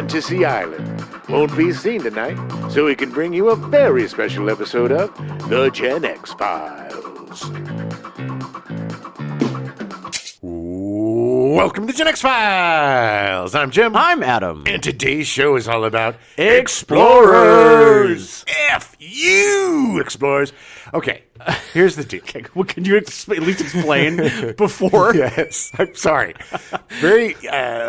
Fantasy Island won't be seen tonight, so we can bring you a very special episode of The Gen X Files. Welcome to Gen X Files. I'm Jim. I'm Adam. And today's show is all about Explorers. F you, Explorers. Okay, here's the deal. Okay, well, can you at least explain before? Yes, I'm sorry. I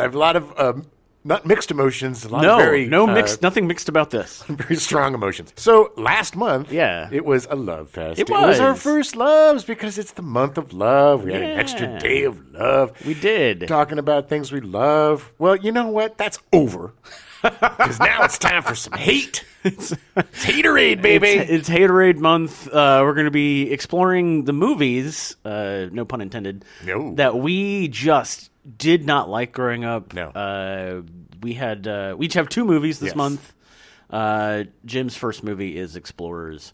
have a lot of not mixed emotions. Nothing mixed about this. Very strong emotions. So last month, it was a love fest. It was our first loves because it's the month of love. We had an extra day of love. We did. Talking about things we love. Well, you know what? That's over. Because now it's time for some hate. It's Haterade, baby. It's Haterade month. We're going to be exploring the movies, no pun intended, that we just did not like growing up. No. We each have two movies this month. Jim's first movie is Explorers,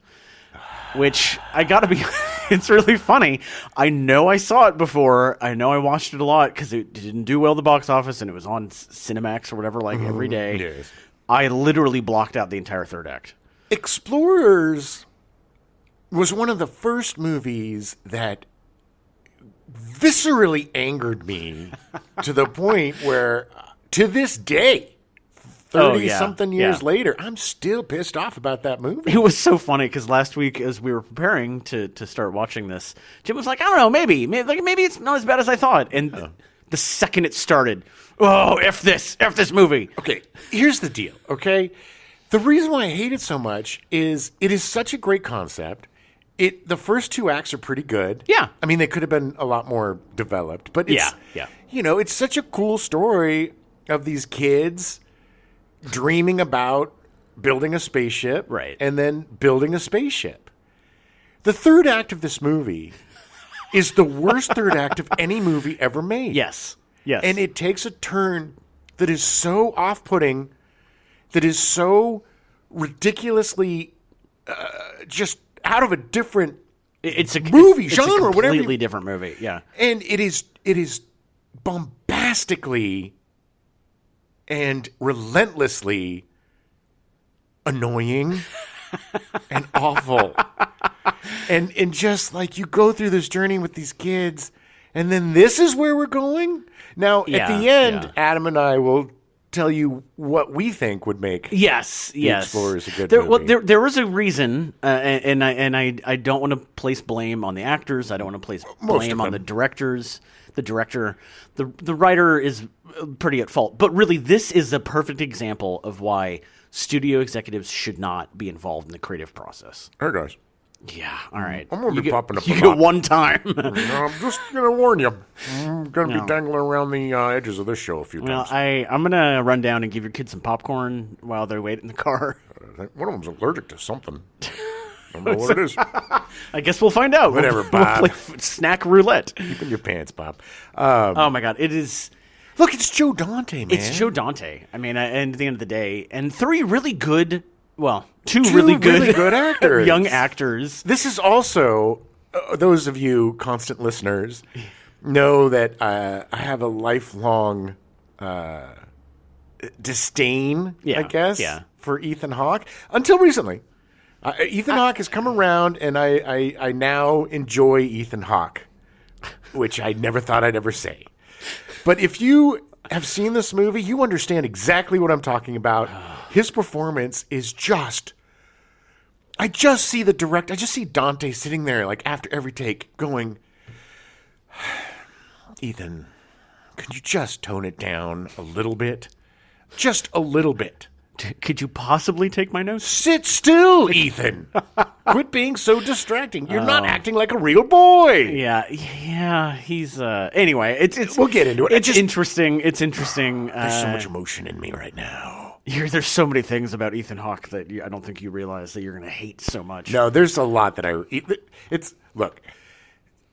which I gotta be, it's really funny. I know I saw it before. I know I watched it a lot because it didn't do well at the box office and it was on Cinemax or whatever, every day. Yes. I literally blocked out the entire third act. Explorers was one of the first movies that viscerally angered me to the point where, to this day, 30-something years later, I'm still pissed off about that movie. It was so funny because last week, as we were preparing to start watching this, Jim was like, I don't know, maybe it's not as bad as I thought. And the second it started, F this movie. Okay, here's the deal, okay? The reason why I hate it so much is it is such a great concept. The first two acts are pretty good. Yeah. I mean, they could have been a lot more developed. But it's, yeah. It's such a cool story of these kids dreaming about building a spaceship. Right. And then building a spaceship. The third act of this movie is the worst third act of any movie ever made. Yes. And it takes a turn that is so off-putting, that is so ridiculously just out of a different movie genre, whatever. Completely different movie, yeah. And it is bombastically and relentlessly annoying and awful. And just like you go through this journey with these kids, and then this is where we're going. Now, at the end, Adam and I will tell you what we think would make The Explorers a good movie. Well, there was a reason, and I don't want to place blame on the actors. I don't want to place blame on the directors. The director, the writer is pretty at fault. But really, this is a perfect example of why studio executives should not be involved in the creative process. Hey, guys. Yeah, all right. I'm going to be popping up. You get one time. I'm just going to warn you. I'm going to be dangling around the edges of this show a few times. I'm going to run down and give your kids some popcorn while they're waiting in the car. One of them's allergic to something. I don't know what it is. I guess we'll find out. Whatever, Bob. We'll play snack roulette. Keep in your pants, Bob. Oh, my God. It is... Look, it's Joe Dante, man. It's Joe Dante. I mean, and at the end of the day, and two really good actors. Young actors. This is also, those of you constant listeners know that I have a lifelong disdain, I guess, for Ethan Hawke. Until recently. Ethan Hawke has come around, and I now enjoy Ethan Hawke, which I never thought I'd ever say. But if you have seen this movie, you understand exactly what I'm talking about. His performance is just... I just see Dante sitting there, after every take, going, Ethan, could you just tone it down a little bit? Just a little bit. Could you possibly take my notes? Sit still, Ethan. Quit being so distracting. You're not acting like a real boy. Yeah. He's anyway. It's we'll get into it. It's interesting. It's interesting. There's so much emotion in me right now. There's so many things about Ethan Hawke that I don't think you realize that you're going to hate so much. No, there's a lot that look.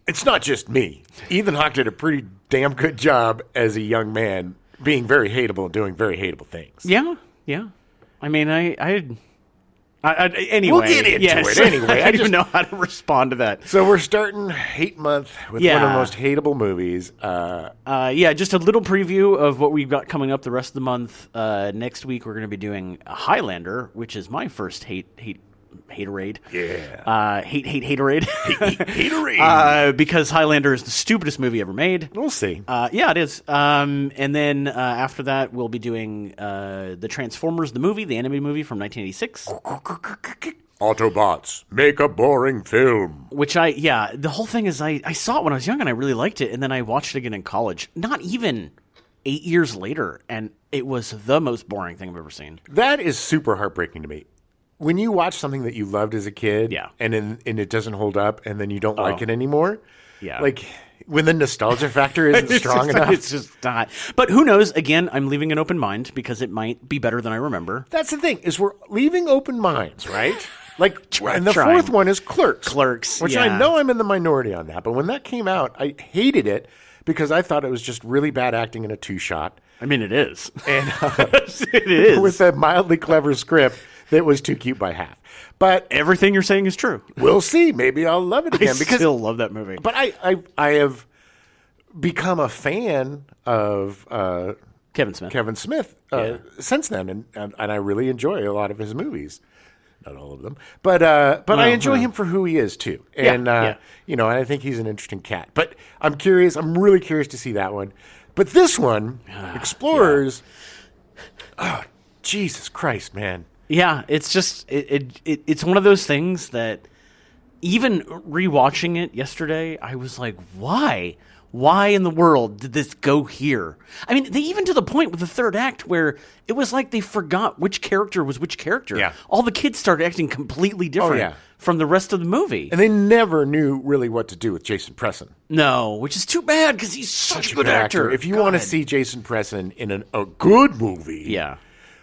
It's not just me. Ethan Hawke did a pretty damn good job as a young man, being very hateable and doing very hateable things. Yeah. I mean, I Anyway, we'll get into it anyway. I don't even know how to respond to that. So we're starting Hate Month with one of the most hateable movies. Just a little preview of what we've got coming up the rest of the month. Next week we're going to be doing Highlander, which is my first Haterade. Yeah. Haterade. Haterade. Because Highlander is the stupidest movie ever made. We'll see. Yeah, it is. And then after that, we'll be doing the Transformers, the movie, the animated movie from 1986. Autobots, make a boring film. Which the whole thing is I saw it when I was young and I really liked it. And then I watched it again in college, not even 8 years later. And it was the most boring thing I've ever seen. That is super heartbreaking to me. When you watch something that you loved as a kid, and it doesn't hold up, and then you don't like it anymore, like when the nostalgia factor isn't strong enough, it's just not. But who knows? Again, I'm leaving an open mind because it might be better than I remember. That's the thing, is we're leaving open minds, right? Like, and the fourth one is Clerks, which I know I'm in the minority on that. But when that came out, I hated it because I thought it was just really bad acting in a two-shot. I mean, it is, and it is with a mildly clever script. That was too cute by half. But everything you're saying is true. We'll see. Maybe I'll love it again. I still love that movie. But I have become a fan of Kevin Smith since then, and I really enjoy a lot of his movies. Not all of them, but I enjoy him for who he is too. And and I think he's an interesting cat. But I'm curious. I'm really curious to see that one. But this one, Explorers. Oh, Jesus Christ, man. Yeah, it's just it's one of those things that even rewatching it yesterday, I was like, why? Why in the world did this go here? I mean, they even to the point with the third act where it was like they forgot which character was which character. Yeah. All the kids started acting completely different from the rest of the movie. And they never knew really what to do with Jason Presson. No, which is too bad because he's such a good actor. If you want to see Jason Presson in a good movie,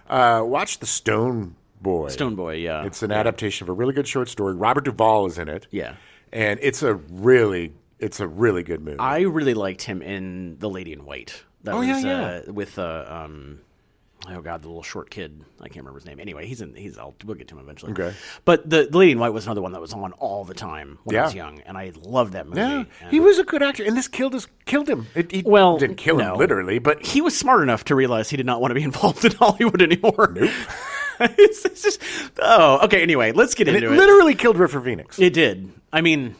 watch The Stone Boy. Stone Boy, yeah. It's an adaptation of a really good short story. Robert Duvall is in it. Yeah. And it's a really good movie. I really liked him in The Lady in White. That was with the little short kid. I can't remember his name. Anyway, we'll get to him eventually. Okay. But the Lady in White was another one that was on all the time when I was young, and I loved that movie. Yeah. He was a good actor, and this killed him. It didn't kill him literally, but he was smart enough to realize he did not want to be involved in Hollywood anymore. Nope. It's just okay. Anyway, let's get into it. It literally killed River Phoenix. It did. I mean,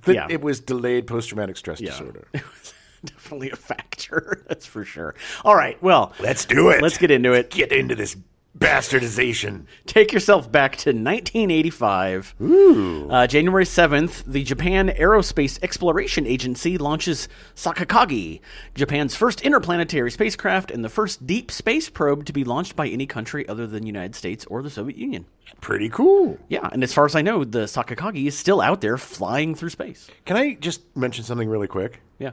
it was delayed post-traumatic stress disorder. It was definitely a factor. That's for sure. All right. Well, let's do it. Let's get into it. Get into this bastardization. Take yourself back to 1985. Ooh. January 7th, the Japan Aerospace Exploration Agency launches Sakakagi, Japan's first interplanetary spacecraft and the first deep space probe to be launched by any country other than the United States or the Soviet Union. Pretty cool. Yeah, and as far as I know, the Sakakagi is still out there flying through space. Can I just mention something really quick? Yeah.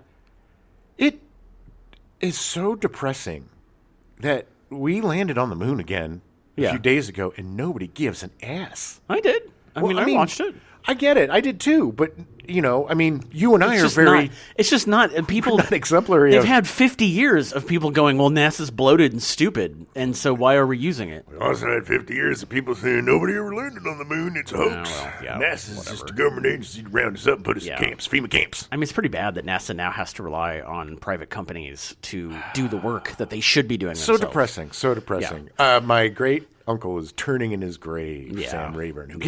It is so depressing that we landed on the moon again a few days ago, and nobody gives an ass. I did. I mean, I watched it. I get it. I did too. But, you and I are very... It's just not... People... not exemplary. They've had 50 years of people going, well, NASA's bloated and stupid, and so why are we using it? We also had 50 years of people saying nobody ever landed on the moon. It's a hoax. NASA's just a government agency to round us up and put us in camps, FEMA camps. I mean, it's pretty bad that NASA now has to rely on private companies to do the work that they should be doing themselves. So depressing. Yeah. My great uncle is turning in his grave, Sam Rayburn, who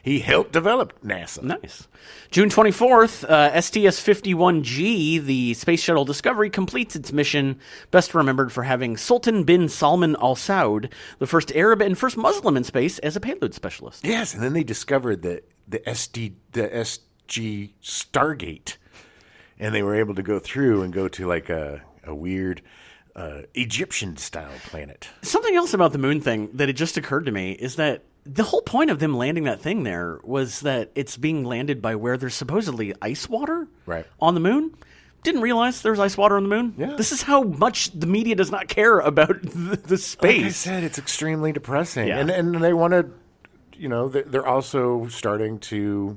he helped develop NASA. Nice. June 24th, STS-51G, the Space Shuttle Discovery, completes its mission, best remembered for having Sultan bin Salman Al Saud, the first Arab and first Muslim in space, as a payload specialist. Yes, and then they discovered the SG Stargate, and they were able to go through and go to like a weird Egyptian-style planet. Something else about the moon thing that it just occurred to me is that the whole point of them landing that thing there was that it's being landed by where there's supposedly ice water on the moon. Didn't realize there was ice water on the moon. Yeah. This is how much the media does not care about the space. Like I said, it's extremely depressing. Yeah. And they want to, they're also starting to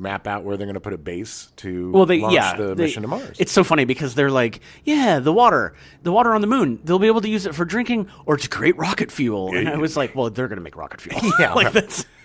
map out where they're going to put a base to launch the mission to Mars. It's so funny because they're like, the water on the moon, they'll be able to use it for drinking or to create rocket fuel. And I was like, well, they're going to make rocket fuel.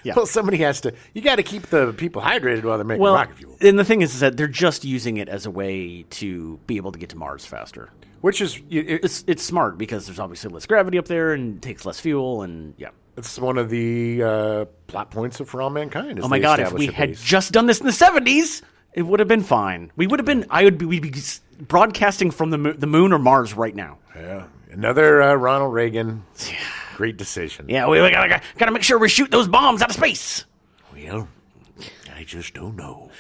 Well, somebody has to. You got to keep the people hydrated while they're making rocket fuel. And the thing is that they're just using it as a way to be able to get to Mars faster. Which is it's smart because there's obviously less gravity up there and it takes less fuel and it's one of the plot points of For All Mankind. Oh my God! If we had just done this in the 70s, it would have been fine. We'd be broadcasting from the moon or Mars right now. Yeah, another Ronald Reagan. Great decision. Yeah, we gotta make sure we shoot those bombs out of space. Well, I just don't know.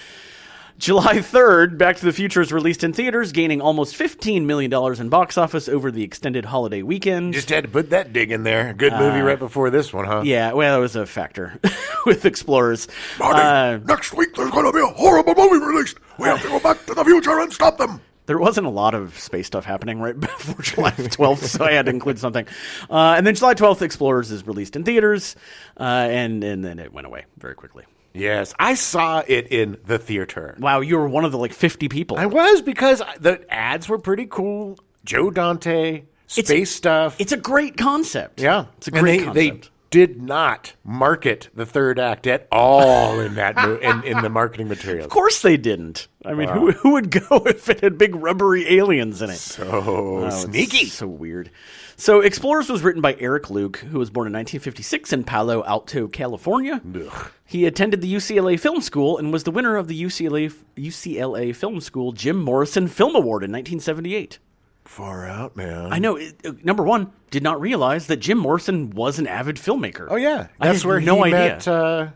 July 3rd, Back to the Future is released in theaters, gaining almost $15 million in box office over the extended holiday weekend. Just had to put that dig in there. Good movie right before this one, huh? Yeah, well, that was a factor with Explorers. Marty, next week there's going to be a horrible movie released. We have to go back to the future and stop them. There wasn't a lot of space stuff happening right before July 12th, so I had to include something. And then July 12th, Explorers is released in theaters, and then it went away very quickly. Yes, I saw it in the theater. Wow, you were one of the 50 people. I was, because the ads were pretty cool. Joe Dante, space stuff. It's a great concept. Yeah. It's a great concept. They did not market the third act at all in that in the marketing materials. Of course they didn't. I mean, who would go if it had big rubbery aliens in it? So sneaky. So weird. So Explorers was written by Eric Luke, who was born in 1956 in Palo Alto, California. Ugh. He attended the UCLA Film School and was the winner of the UCLA Film School Jim Morrison Film Award in 1978. Far out, man. I know. Number one, did not realize that Jim Morrison was an avid filmmaker. Oh, yeah. That's where he met not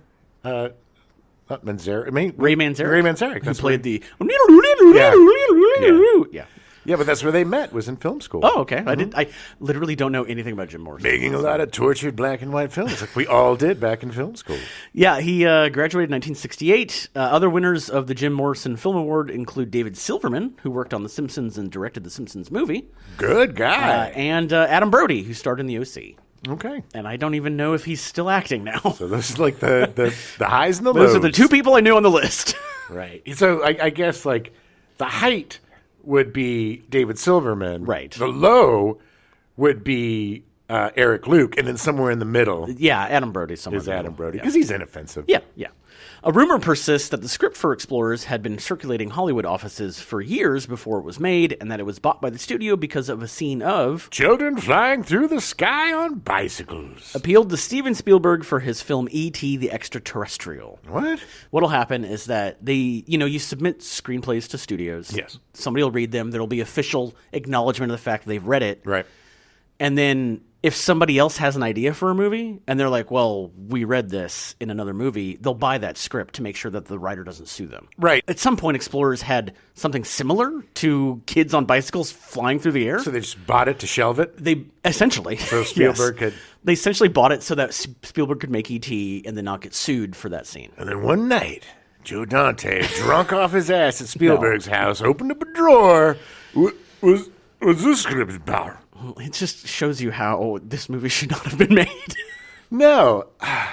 Manzarek. Ray Manzarek. Ray Manzarek. Who played the... Yeah. Yeah, but that's where they met, was in film school. Oh, okay. Mm-hmm. I literally don't know anything about Jim Morrison. Making a lot of tortured black and white films, like we all did back in film school. Yeah, he graduated in 1968. Other winners of the Jim Morrison Film Award include David Silverman, who worked on The Simpsons and directed The Simpsons movie. Good guy. And Adam Brody, who starred in The OC. Okay. And I don't even know if he's still acting now. So those are like the highs and the lows. Those are the two people I knew on the list. Right. So I guess like the height would be David Silverman. Right. The low would be Eric Luke, and then somewhere in the middle. Yeah, Adam Brody. Is Adam Brody, because he's inoffensive. Yeah. A rumor persists that the script for Explorers had been circulating Hollywood offices for years before it was made, and that it was bought by the studio because of a scene of children flying through the sky on bicycles. Appealed to Steven Spielberg for his film E.T. the Extraterrestrial. What? What'll happen is that you submit screenplays to studios. Yes. Somebody will read them. There'll be official acknowledgement of the fact that they've read it. Right. And then if somebody else has an idea for a movie and they're like, well, we read this in another movie, they'll buy that script to make sure that the writer doesn't sue them. Right. At some point, Explorers had something similar to kids on bicycles flying through the air. So they just bought it to shelve it? They essentially. So Spielberg could... They essentially bought it so that Spielberg could make E.T. and then not get sued for that scene. And then one night, Joe Dante, drunk off his ass at Spielberg's house, opened up a drawer. Was this script about? It just shows you how this movie should not have been made. No.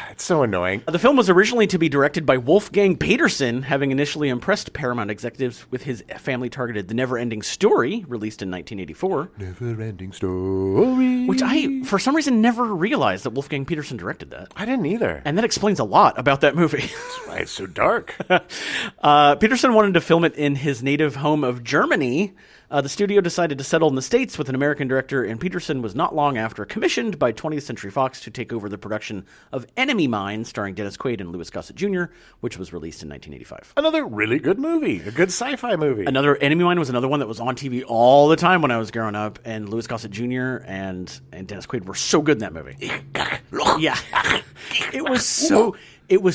It's so annoying. The film was originally to be directed by Wolfgang Peterson, having initially impressed Paramount executives with his family-targeted The Never-Ending Story, released in 1984. Never-Ending Story. Which I, for some reason, never realized that Wolfgang Peterson directed that. I didn't either. And that explains a lot about that movie. That's why it's so dark. Peterson wanted to film it in his native home of Germany. The studio decided to settle in the States with an American director, and Peterson was not long after commissioned by 20th Century Fox to take over the production of Enemy Mine, starring Dennis Quaid and Louis Gossett Jr., which was released in 1985. Another really good movie, a good sci-fi movie. Enemy Mine was another one that was on TV all the time when I was growing up, and Louis Gossett Jr. and Dennis Quaid were so good in that movie. Yeah. It was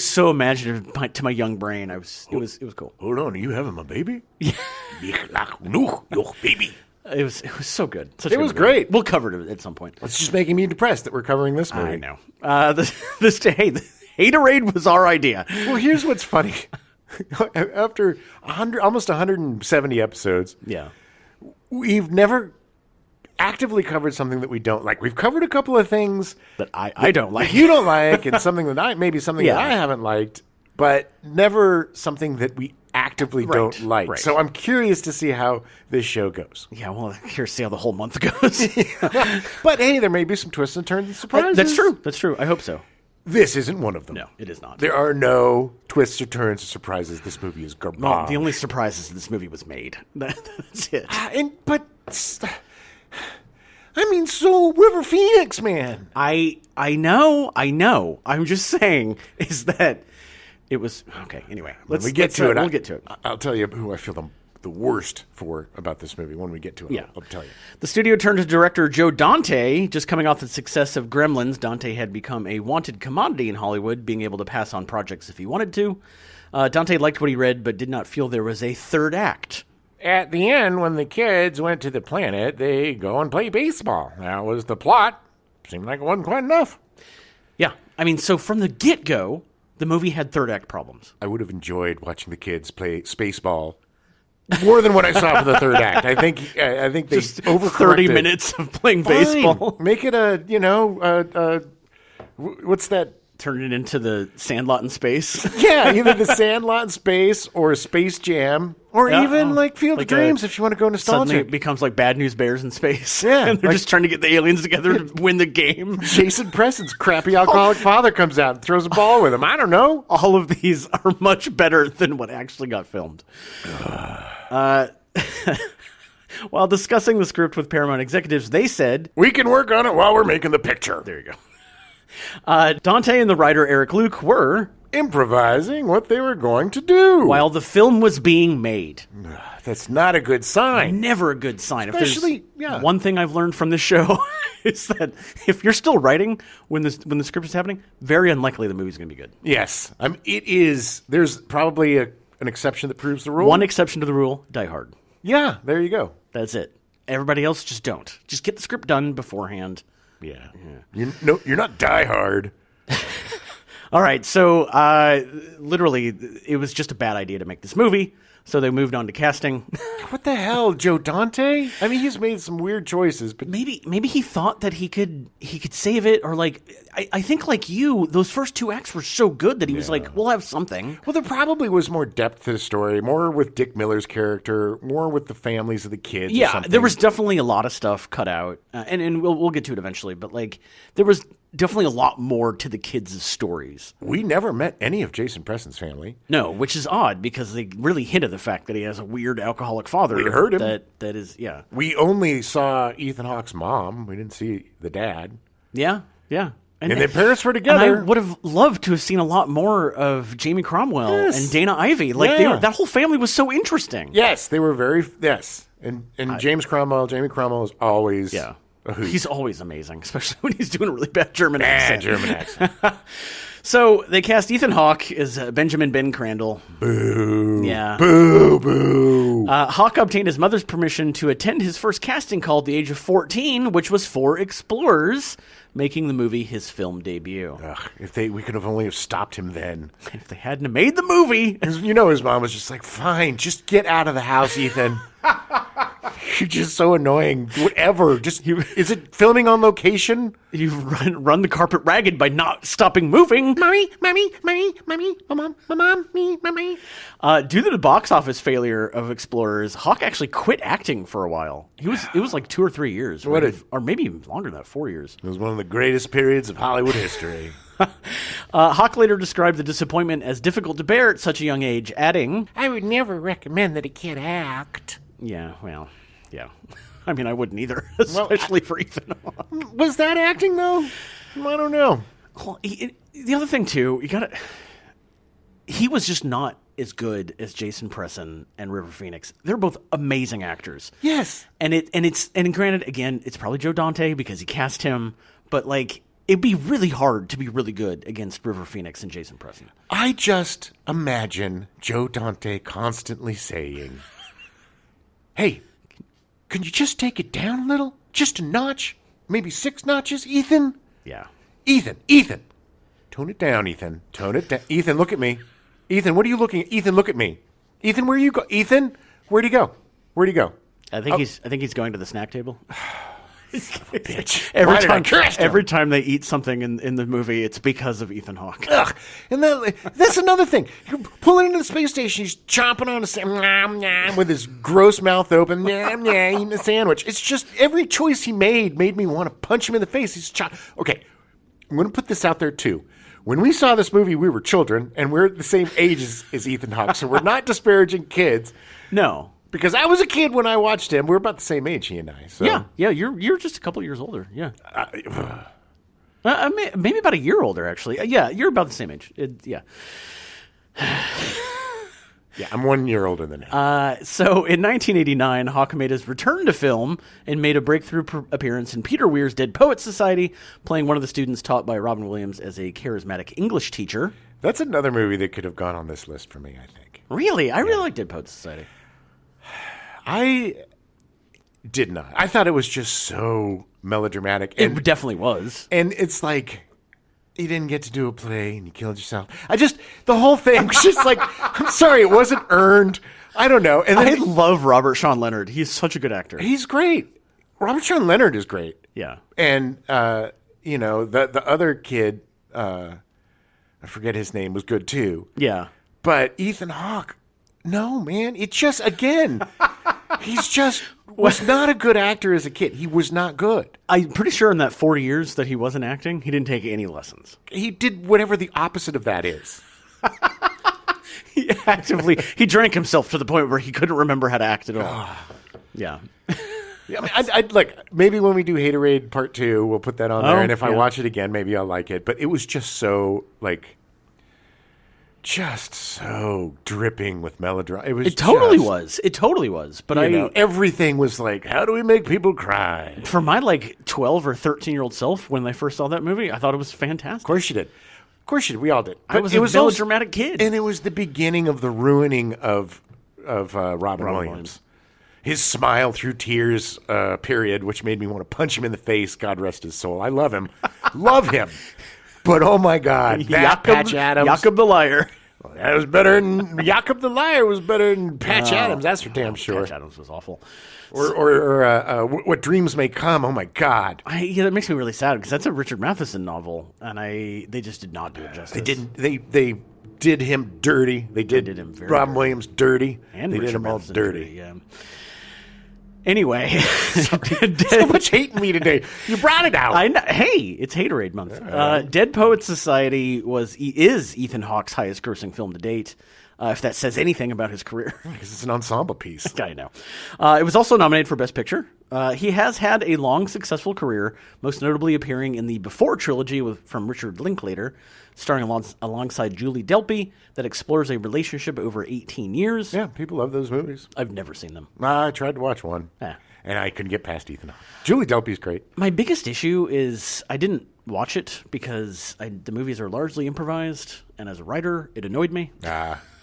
so imaginative to my young brain. It was cool. Hold on, are you having my baby? Yeah. Your baby. It was so good. It was great. We'll cover it at some point. It's just making me depressed that we're covering this movie. I know. The Haterade was our idea. Well, here's what's funny. After almost 170 episodes, yeah, we've never actively covered something that we don't like. We've covered a couple of things that I don't like. You don't like, and something that I haven't liked. but never something that we actively don't like. Right. So I'm curious to see how this show goes. Yeah, well, curious to see how the whole month goes. But hey, there may be some twists and turns and surprises. That's true. I hope so. This isn't one of them. No, it is not. There are no twists or turns or surprises. This movie is garbage. Well, the only surprise is this movie was made. That's it. So River Phoenix, man. I know. I'm just saying is that it was okay. Anyway, We'll get to it. I'll tell you who I feel the worst for about this movie when we get to it. Yeah. I'll tell you. The studio turned to director Joe Dante. Just coming off the success of Gremlins, Dante had become a wanted commodity in Hollywood, being able to pass on projects if he wanted to. Dante liked what he read, but did not feel there was a third act. At the end, when the kids went to the planet, they go and play baseball. That was the plot. Seemed like it wasn't quite enough. Yeah. I mean, so from the get-go, the movie had third act problems. I would have enjoyed watching the kids play Spaceball more than what I saw for the third act. I think they just over 30 minutes of playing baseball. Make it what's that? Turn it into the Sandlot in Space. Yeah, either the Sandlot in Space or Space Jam, or even like Field of Dreams if you want to go nostalgic. Suddenly it becomes like Bad News Bears in space. Yeah, and they're just trying to get the aliens together to win the game. Jason Presson's crappy alcoholic father comes out and throws a ball with him. I don't know. All of these are much better than what actually got filmed. While discussing the script with Paramount executives, they said, "We can work on it while we're making the picture." There you go. Dante and the writer Eric Luke were improvising what they were going to do while the film was being made. That's not a good sign. Never a good sign. Especially, if there's one thing I've learned from this show is that if you're still writing when the script is happening, very unlikely the movie's going to be good. Yes, it is. There's probably an exception that proves the rule. One exception to the rule: Die Hard. Yeah, there you go. That's it. Everybody else, just don't. Just get the script done beforehand. Yeah. You're not Die Hard. All right, so literally, it was just a bad idea to make this movie, so they moved on to casting. What the hell, Joe Dante? I mean, he's made some weird choices, but maybe he thought that he could save it, or like I think like you, those first two acts were so good that he was like, we'll have something. Well, there probably was more depth to the story, more with Dick Miller's character, more with the families of the kids. Yeah, or something. There was definitely a lot of stuff cut out, and we'll get to it eventually. But like, there was definitely a lot more to the kids' stories. We never met any of Jason Presson's family. No, which is odd because they really hint at the fact that he has a weird alcoholic father. We heard him. That is, yeah. We only saw Ethan Hawke's mom. We didn't see the dad. Yeah. And their parents were together. And I would have loved to have seen a lot more of Jamie Cromwell and Dana Ivey. Like that whole family was so interesting. Yes, they were very And Jamie Cromwell is always he's always amazing, especially when he's doing a really bad German accent. So they cast Ethan Hawke as Benjamin Ben Crandall. Boo. Yeah. Boo. Hawke obtained his mother's permission to attend his first casting call at the age of 14, which was for Explorers, making the movie his film debut. We could have only have stopped him then. If they hadn't have made the movie. His mom was just like, fine, just get out of the house, Ethan. You're just so annoying. Whatever. Is it filming on location? You run the carpet ragged by not stopping moving. Mommy, mommy. Due to the box office failure of Explorers, Hawke actually quit acting for a while. It was like 2 or 3 years. Or maybe even longer than that, 4 years. It was one of the greatest periods of Hollywood history. Hawke later described the disappointment as difficult to bear at such a young age, adding, I would never recommend that a kid act. Yeah, well, yeah. I mean, I wouldn't either, especially for Ethan Hawke. Was that acting, though? I don't know. Well, the other thing, too, he was just not as good as Jason Presson and River Phoenix. They're both amazing actors. Yes. And granted, again, it's probably Joe Dante because he cast him, but like, it'd be really hard to be really good against River Phoenix and Jason Presson. I just imagine Joe Dante constantly saying, hey, can you just take it down a little? Just a notch? Maybe 6 notches, Ethan? Yeah. Ethan. Tone it down, Ethan. Tone it down. Ethan, look at me. Ethan, what are you looking at? Ethan, look at me. Ethan, where you go? Ethan, where'd he go? I think he's going to the snack table. Bitch. Every time they eat something in the movie, it's because of Ethan Hawke. Ugh. And that's another thing. You're pulling into the space station, he's chomping on a sandwich with his gross mouth open, eating a sandwich. It's just every choice he made me want to punch him in the face. Okay, I'm going to put this out there too. When we saw this movie, we were children, and we're the same age as Ethan Hawke, so we're not disparaging kids. No. Because I was a kid when I watched him. We're about the same age, he and I. So. Yeah, you're just a couple years older. Yeah, maybe about a year older, actually. Yeah, you're about the same age. Yeah, I'm 1 year older than him. So in 1989, Hawke made his return to film and made a breakthrough appearance in Peter Weir's Dead Poets Society, playing one of the students taught by Robin Williams as a charismatic English teacher. That's another movie that could have gone on this list for me, I think. Really? I really like Dead Poets Society. I did not. I thought it was just so melodramatic. It definitely was. And it's like, you didn't get to do a play and you killed yourself. The whole thing was just like, I'm sorry, it wasn't earned. I don't know. And I love Robert Sean Leonard. He's such a good actor. He's great. Robert Sean Leonard is great. Yeah. And, the other kid, I forget his name, was good too. Yeah. But Ethan Hawke, no, man. It just, again, he's just was not a good actor as a kid. He was not good. I'm pretty sure in that 4 years that he wasn't acting, he didn't take any lessons. He did whatever the opposite of that is. He drank himself to the point where he couldn't remember how to act at all. Yeah. I mean, I'd like, maybe when we do Haterade Part 2, we'll put that on there. And if I watch it again, maybe I'll like it. But it was just so, just so dripping with melodrama. It totally was. But everything was like, how do we make people cry? For my 12 or 13-year-old self, when I first saw that movie, I thought it was fantastic. Of course you did. We all did. But I was a melodramatic kid. And it was the beginning of the ruining of Robin Williams. His smile through tears period, which made me want to punch him in the face. God rest his soul. I love him. Love him. But oh my God, Patch Adams, Jacob the Liar. Well, that was better than Jacob the Liar. Was better than Patch Adams. That's for damn sure. Patch Adams was awful. Or What Dreams May Come. Oh my God. That makes me really sad because that's a Richard Matheson novel, and they just did not do it justice. They didn't. They did him dirty. They did him very Robin Williams dirty. And they Richard did him all Matheson dirty. Yeah. Anyway, so much hate in me today. You brought it out. Hey, it's Haterade month. Dead Poets Society is Ethan Hawke's highest grossing film to date. If that says anything about his career, because it's an ensemble piece. I know. It was also nominated for Best Picture. He has had a long, successful career, most notably appearing in the Before trilogy from Richard Linklater, starring alongside Julie Delpy, that explores a relationship over 18 years. Yeah, people love those movies. I've never seen them. I tried to watch one, and I couldn't get past Ethan Hawke. Julie Delpy's great. My biggest issue is I didn't watch it because the movies are largely improvised, and as a writer, it annoyed me.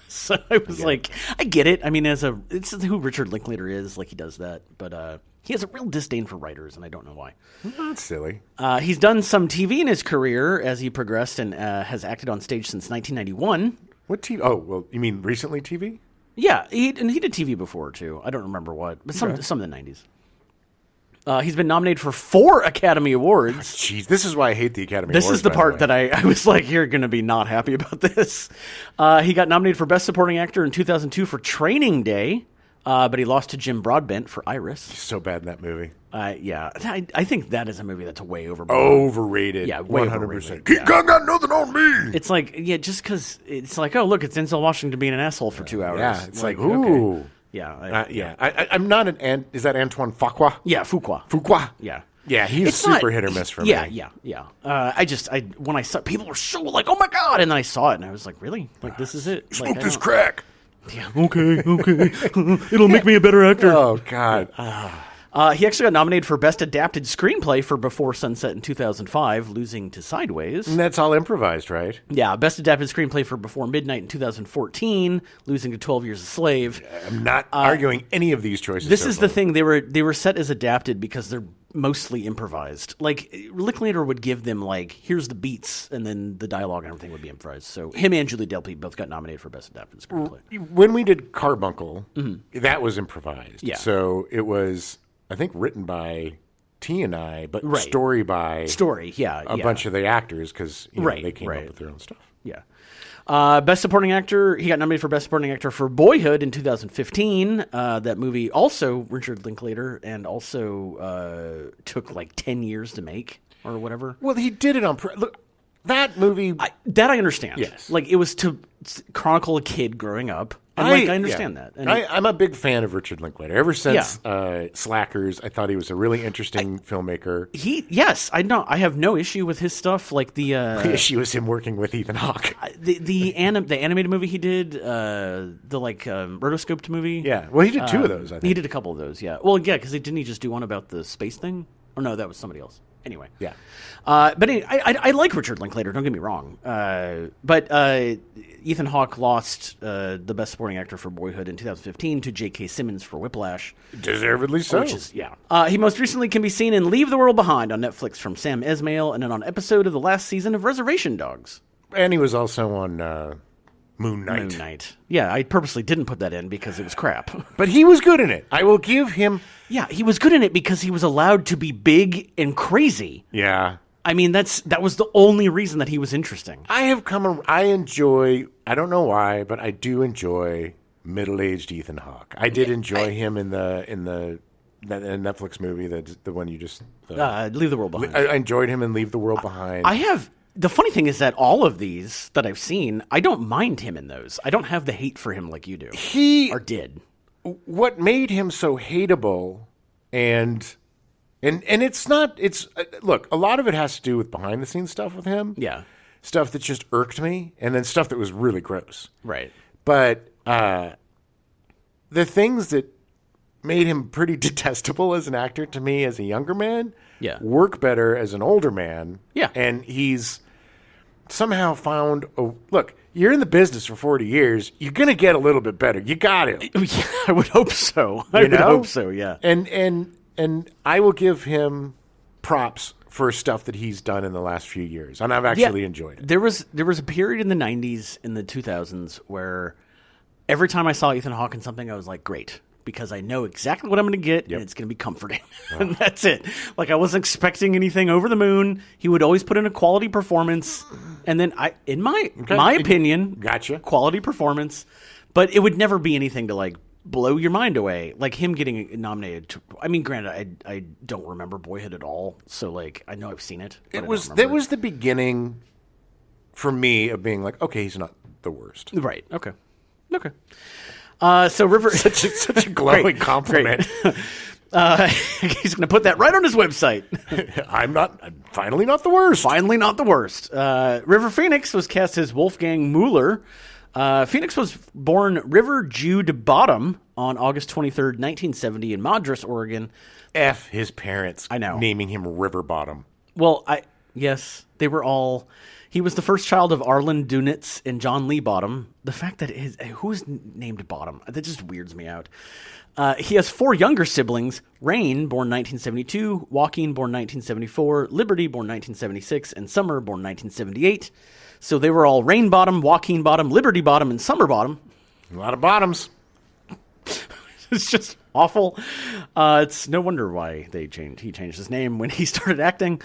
So I was I get it. I mean, it's who Richard Linklater is. He does that. But he has a real disdain for writers, and I don't know why. That's silly. He's done some TV in his career as he progressed and has acted on stage since 1991. What TV? Oh, well, you mean recently TV? Yeah, he did TV before, too. I don't remember what, but some of the 90s. He's been nominated for 4 Academy Awards. Jeez, this is why I hate the Academy Awards. This is the part that I was like, you're going to be not happy about this. He got nominated for Best Supporting Actor in 2002 for Training Day, but he lost to Jim Broadbent for Iris. He's so bad in that movie. Yeah, I think that is a movie that's way overrated. Overrated. Yeah, way 100%. Overrated. King Kong got nothing on me. It's just because it's oh, look, it's Denzel Washington being an asshole for 2 hours. Yeah, it's ooh. Okay. Yeah, I'm not is that Antoine Fuqua? Yeah, Fuqua. Super It's hit or miss for me. Yeah. When I saw people were so oh my God, and then I saw it and I was like, really? This is it? Smoke this crack. Yeah. Okay. It'll make me a better actor. Oh God. He actually got nominated for Best Adapted Screenplay for Before Sunset in 2005, losing to Sideways. And that's all improvised, right? Yeah, Best Adapted Screenplay for Before Midnight in 2014, losing to 12 Years a Slave. I'm not arguing any of these choices. This is the thing. They were set as adapted because they're mostly improvised. Linklater would give them, here's the beats, and then the dialogue and everything would be improvised. So him and Julie Delpy both got nominated for Best Adapted Screenplay. When we did Carbuncle, that was improvised. Yeah. So it was, I think, written by T and I, but story by a bunch of the actors because they came up with their own stuff. Yeah. Best Supporting Actor, he got nominated for Best Supporting Actor for Boyhood in 2015. That movie also Richard Linklater and also took like 10 years to make or whatever. Well, he did it on... Look, that movie... That I understand. Yes. Like, it was to chronicle a kid growing up. And I understand that. And I'm a big fan of Richard Linklater. Ever since Slackers, I thought he was a really interesting filmmaker. Yes, I know. I have no issue with his stuff. Like the issue is him working with Ethan Hawke. The animated movie he did, the rotoscoped movie. Yeah, well, he did 2 of those. I think he did a couple of those. Yeah, well, yeah, because didn't he just do one about the space thing? Or no, that was somebody else. Anyway, yeah. But anyway, I like Richard Linklater. Don't get me wrong. But Ethan Hawke lost the Best Supporting Actor for Boyhood in 2015 to J.K. Simmons for Whiplash. Deservedly so. Which is, he most recently can be seen in Leave the World Behind on Netflix from Sam Esmail, and then on an episode of the last season of Reservation Dogs. And he was also on Moon Knight. Yeah, I purposely didn't put that in because it was crap. But he was good in it. I will give him... Yeah, he was good in it because he was allowed to be big and crazy. Yeah. I mean, that was the only reason that he was interesting. I enjoy, I don't know why, but I do enjoy middle-aged Ethan Hawke. I did enjoy him in the Netflix movie, the one you just... Leave the World Behind. I enjoyed him in Leave the World Behind. The funny thing is that all of these that I've seen, I don't mind him in those. I don't have the hate for him like you do. Or did. What made him so hateable, and it's not, look, a lot of it has to do with behind the scenes stuff with him. Yeah. Stuff that just irked me, and then stuff that was really gross. Right. But the things that made him pretty detestable as an actor to me as a younger man work better as an older man. Yeah. And he's somehow found look, you're in the business for 40 years. You're going to get a little bit better. You got it. Yeah, I would hope so. I would hope so, yeah. And I will give him props for stuff that he's done in the last few years. And I've actually enjoyed it. There was a period in the 90s, in the 2000s, where every time I saw Ethan Hawke in something, I was like, great. Because I know exactly what I'm going to get, and it's going to be comforting. And that's it. Like, I wasn't expecting anything over the moon. He would always put in a quality performance. And then, in my opinion, quality performance. But it would never be anything to, like, blow your mind away. Like, him getting nominated. I mean, granted, I don't remember Boyhood at all. So, like, I know I've seen it. That was the beginning, for me, of being like, okay, he's not the worst. Right. Okay. So River, such a glowing compliment. He's going to put that right on his website. I'm finally not the worst. Finally not the worst. River Phoenix was cast as Wolfgang Mueller. Phoenix was born River Jude Bottom on August 23rd, 1970 in Madras, Oregon. F his parents. I know. Naming him River Bottom. Well, yes, they were all... He was the first child of Arlen Dunitz and John Lee Bottom. The fact that who's named Bottom, that just weirds me out. He has 4 younger siblings: Rain, born 1972, Joaquin, born 1974, Liberty, born 1976, and Summer, born 1978. So they were all Rain Bottom, Joaquin Bottom, Liberty Bottom, and Summer Bottom. A lot of bottoms. It's just awful. It's no wonder why he changed his name when he started acting.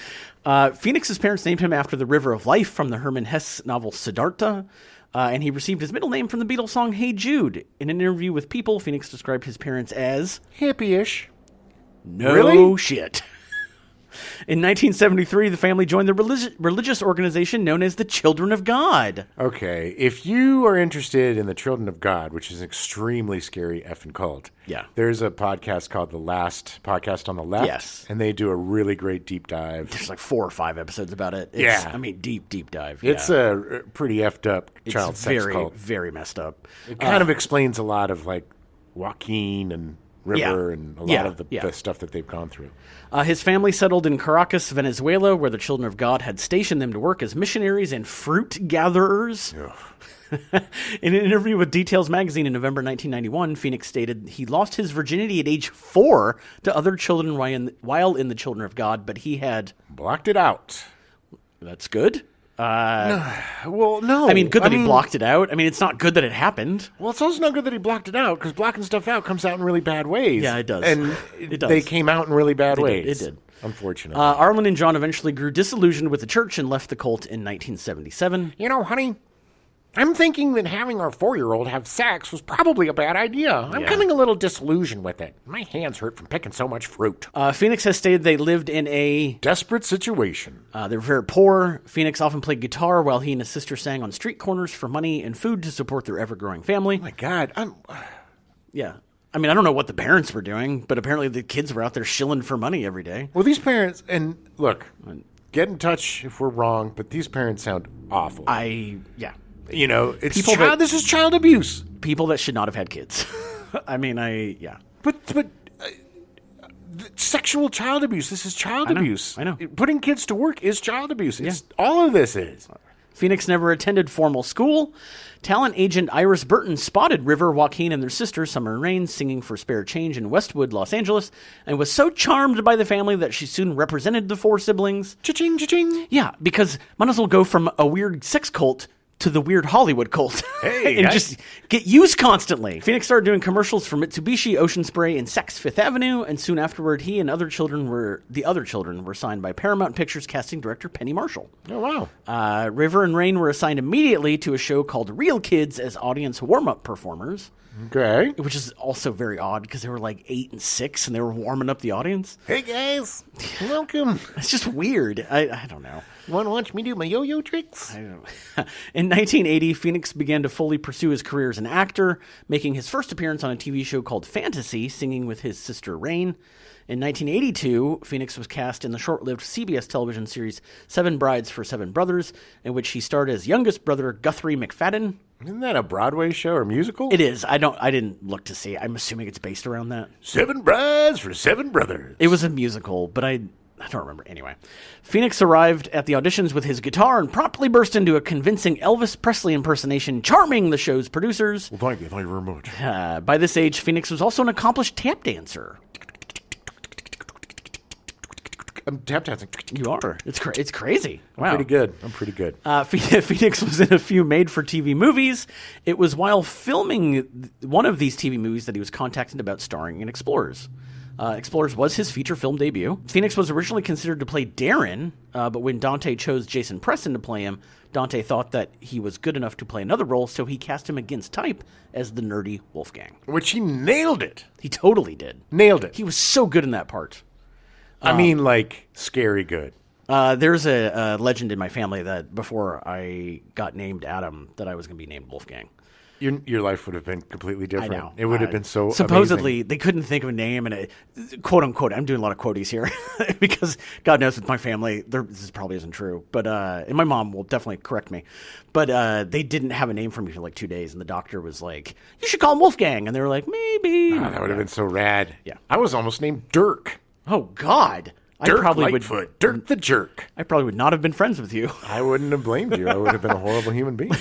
Phoenix's parents named him after the River of Life from the Hermann Hesse novel Siddhartha, and he received his middle name from the Beatles song Hey Jude. In an interview with People, Phoenix described his parents as hippie-ish. No really? Shit. In 1973, the family joined the religious organization known as the Children of God. Okay, if you are interested in the Children of God, which is an extremely scary effing cult, there's a podcast called The Last Podcast on the Left. Yes. And they do a really great deep dive. There's like 4 or 5 episodes about it. I mean, deep dive. It's a pretty effed up child sex cult. It's very messed up. It kind of explains a lot of like Joaquin and River and a lot of the stuff that they've gone through. His family settled in Caracas, Venezuela, where the Children of God had stationed them to work as missionaries and fruit gatherers. In an interview with Details magazine in November 1991, Phoenix stated he lost his virginity at age 4 to other children while in the Children of God, but he had... blocked it out. That's good. Well, no. I mean, good that he blocked it out. I mean, it's not good that it happened. Well, it's also not good that he blocked it out, because blocking stuff out comes out in really bad ways. Yeah, it does. And it does. They came out in really bad ways. It did. Unfortunately. Arlen and John eventually grew disillusioned with the church and left the cult in 1977. You know, honey, I'm thinking that having our 4-year-old have sex was probably a bad idea. I'm coming a little disillusioned with it. My hands hurt from picking so much fruit. Phoenix has stated they lived in a desperate situation. They were very poor. Phoenix often played guitar while he and his sister sang on street corners for money and food to support their ever-growing family. Oh, my God. Yeah. I mean, I don't know what the parents were doing, but apparently the kids were out there shilling for money every day. Well, these parents, and look, get in touch if we're wrong, but these parents sound awful. Yeah. You know, it's this is child abuse. People that should not have had kids. I mean, yeah. But sexual child abuse. This is child abuse. I know. Putting kids to work is child abuse. It's all of this is. Phoenix never attended formal school. Talent agent Iris Burton spotted River, Joaquin, and their sister, Summer Rain, singing for Spare Change in Westwood, Los Angeles, and was so charmed by the family that she soon represented the 4 siblings. Cha-ching, cha-ching. Yeah, because might as well go from a weird sex cult to the weird Hollywood cult. Hey, and just get used constantly. Phoenix started doing commercials for Mitsubishi, Ocean Spray, and Saks Fifth Avenue, and soon afterward, he and the other children were signed by Paramount Pictures casting director Penny Marshall. Oh, wow. River and Rain were assigned immediately to a show called Real Kids as audience warm-up performers. Okay. Which is also very odd because they were like 8 and 6 and they were warming up the audience. Hey, guys. Welcome. It's just weird. I don't know. Want to watch me do my yo-yo tricks? I don't know. In 1980, Phoenix began to fully pursue his career as an actor, making his first appearance on a TV show called Fantasy, singing with his sister Rain. In 1982, Phoenix was cast in the short-lived CBS television series 7 Brides for 7 Brothers, in which he starred as youngest brother Guthrie McFadden. Isn't that a Broadway show or musical? It is. I didn't look to see. I'm assuming it's based around that. 7 Brides for 7 Brothers. It was a musical, but I don't remember. Anyway, Phoenix arrived at the auditions with his guitar and promptly burst into a convincing Elvis Presley impersonation, charming the show's producers. Well, thank you very much. By this age, Phoenix was also an accomplished tap dancer. I'm tap dancing. You are. It's crazy. Wow. I'm pretty good. Phoenix was in a few made-for-TV movies. It was while filming one of these TV movies that he was contacted about starring in Explorers. Explorers was his feature film debut. Phoenix was originally considered to play Darren, but when Dante chose Jason Presson to play him, Dante thought that he was good enough to play another role, so he cast him against type as the nerdy Wolfgang. Which he nailed it. He totally did. Nailed it. He was so good in that part. I mean, like, scary good. There's a legend in my family that before I got named Adam, that I was going to be named Wolfgang. Your life would have been completely different. I know. It would have been so supposedly, amazing. They couldn't think of a name, and quote unquote, I'm doing a lot of quoties here because God knows with my family, this probably isn't true. But and my mom will definitely correct me. But they didn't have a name for me for like 2 days, and the doctor was like, "You should call him Wolfgang," and they were like, "Maybe." Oh, that would have been so rad. Yeah, I was almost named Dirk. Oh God. Dirk Lightfoot. Dirk the Jerk. I probably would not have been friends with you. I wouldn't have blamed you. I would have been a horrible human being.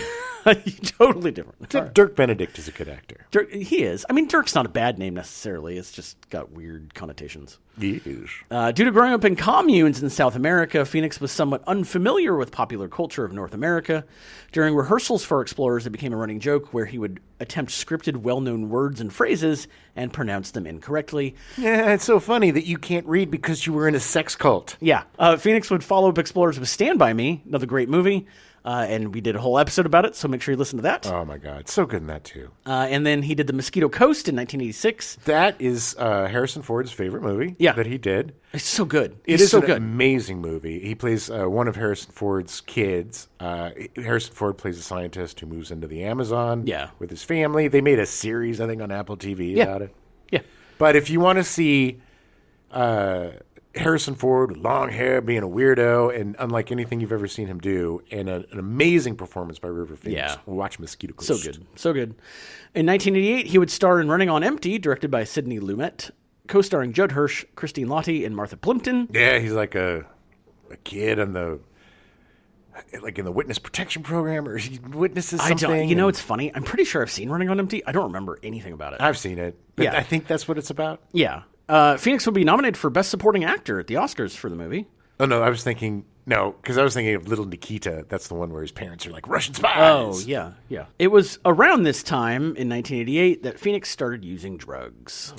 Totally different. Dirk Benedict is a good actor. He is. I mean, Dirk's not a bad name necessarily. It's just got weird connotations. He is. Due to growing up in communes in South America, Phoenix was somewhat unfamiliar with popular culture of North America. During rehearsals for Explorers, it became a running joke where he would attempt scripted, well-known words and phrases and pronounce them incorrectly. Yeah, it's so funny that you can't read because you were in a sex cult. Yeah. Phoenix would follow up Explorers with Stand By Me, another great movie. And we did a whole episode about it, so make sure you listen to that. Oh, my God. So good in that, too. And then he did The Mosquito Coast in 1986. That is Harrison Ford's favorite movie that he did. It's so good. It is an amazing movie. He plays one of Harrison Ford's kids. Harrison Ford plays a scientist who moves into the Amazon with his family. They made a series, I think, on Apple TV about it. Yeah. But if you want to see Harrison Ford with long hair being a weirdo and unlike anything you've ever seen him do, and an amazing performance by River Phoenix, watch Mosquito Coast. So good. In 1988, he would star in Running on Empty, directed by Sidney Lumet, co-starring Judd Hirsch, Christine Lottie, and Martha Plimpton. Yeah, he's like a kid on the... like in the witness protection program, or he witnesses something. It's funny. I'm pretty sure I've seen Running on Empty. I don't remember anything about it. I've seen it, but I think that's what it's about. Yeah. Phoenix would be nominated for Best Supporting Actor at the Oscars for the movie. Oh, no, I was thinking No, because I was thinking of Little Nikita. That's the one where his parents are like Russian spies. Oh, yeah, yeah. It was around this time, in 1988, that Phoenix started using drugs.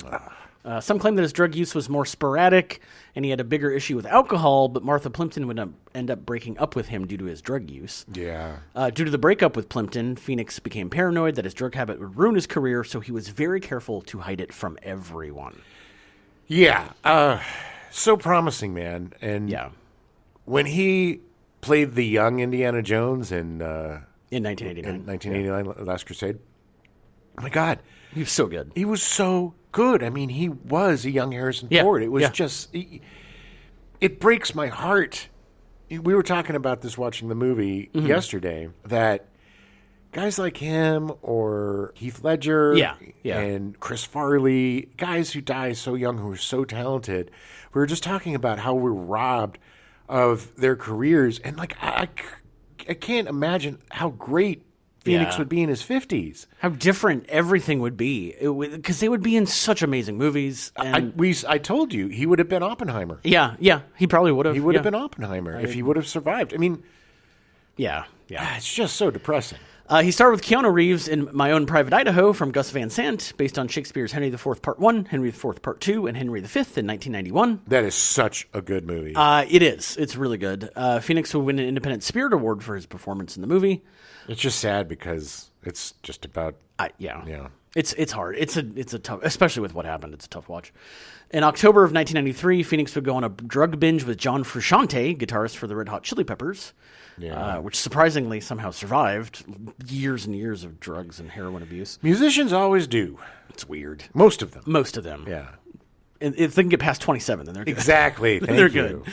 Some claim that his drug use was more sporadic, and he had a bigger issue with alcohol, but Martha Plimpton would end up breaking up with him due to his drug use. Yeah. Due to the breakup with Plimpton, Phoenix became paranoid that his drug habit would ruin his career, so he was very careful to hide it from everyone. Yeah. So promising, man. And yeah. When he played the young Indiana Jones in 1989, Last Crusade, oh my God. He was so good. He was so good. I mean, he was a young Harrison Ford. It was just, it breaks my heart. We were talking about this watching the movie yesterday, that guys like him or Heath Ledger and Chris Farley, guys who die so young who are so talented, we were just talking about how we're robbed of their careers. And like, I can't imagine how great Phoenix would be in his 50s. How different everything would be. Because they would be in such amazing movies. And I told you, he would have been Oppenheimer. Yeah, he probably would have. He would have been Oppenheimer if he would have survived. I mean, it's just so depressing. He starred with Keanu Reeves in My Own Private Idaho from Gus Van Sant, based on Shakespeare's Henry IV Part 1, Henry IV Part 2, and Henry V in 1991. That is such a good movie. It is. It's really good. Phoenix will win an Independent Spirit Award for his performance in the movie. It's just sad because it's just about... It's hard. It's a tough... Especially with what happened, it's a tough watch. In October of 1993, Phoenix would go on a drug binge with John Frusciante, guitarist for the Red Hot Chili Peppers. Which surprisingly somehow survived years and years of drugs and heroin abuse. Musicians always do. It's weird. Most of them. Yeah. And if they can get past 27, then they're good. Exactly. They're good.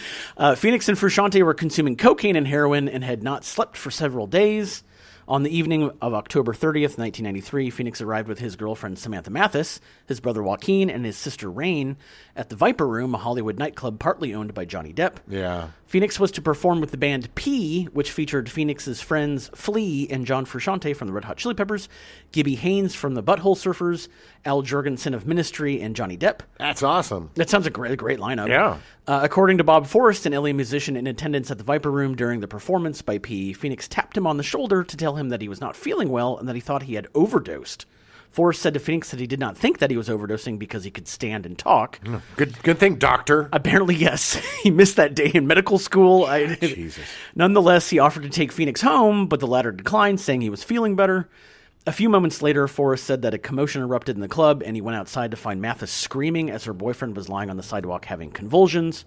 Phoenix and Frusciante were consuming cocaine and heroin and had not slept for several days. On the evening of October 30th, 1993, Phoenix arrived with his girlfriend Samantha Mathis, his brother Joaquin, and his sister Rain at the Viper Room, a Hollywood nightclub partly owned by Johnny Depp. Yeah. Phoenix was to perform with the band P, which featured Phoenix's friends Flea and John Frusciante from the Red Hot Chili Peppers, Gibby Haynes from the Butthole Surfers, Al Jurgensen of Ministry, and Johnny Depp. That's awesome. That sounds like a great lineup. Yeah. According to Bob Forrest, an LA musician in attendance at the Viper Room during the performance by P, Phoenix tapped him on the shoulder to tell him that he was not feeling well and that he thought he had overdosed. Forrest said to Phoenix that he did not think that he was overdosing because he could stand and talk. Good thing, doctor. Apparently, yes. He missed that day in medical school. Jesus. Nonetheless, he offered to take Phoenix home, but the latter declined, saying he was feeling better. A few moments later, Forrest said that a commotion erupted in the club, and he went outside to find Mathis screaming as her boyfriend was lying on the sidewalk having convulsions.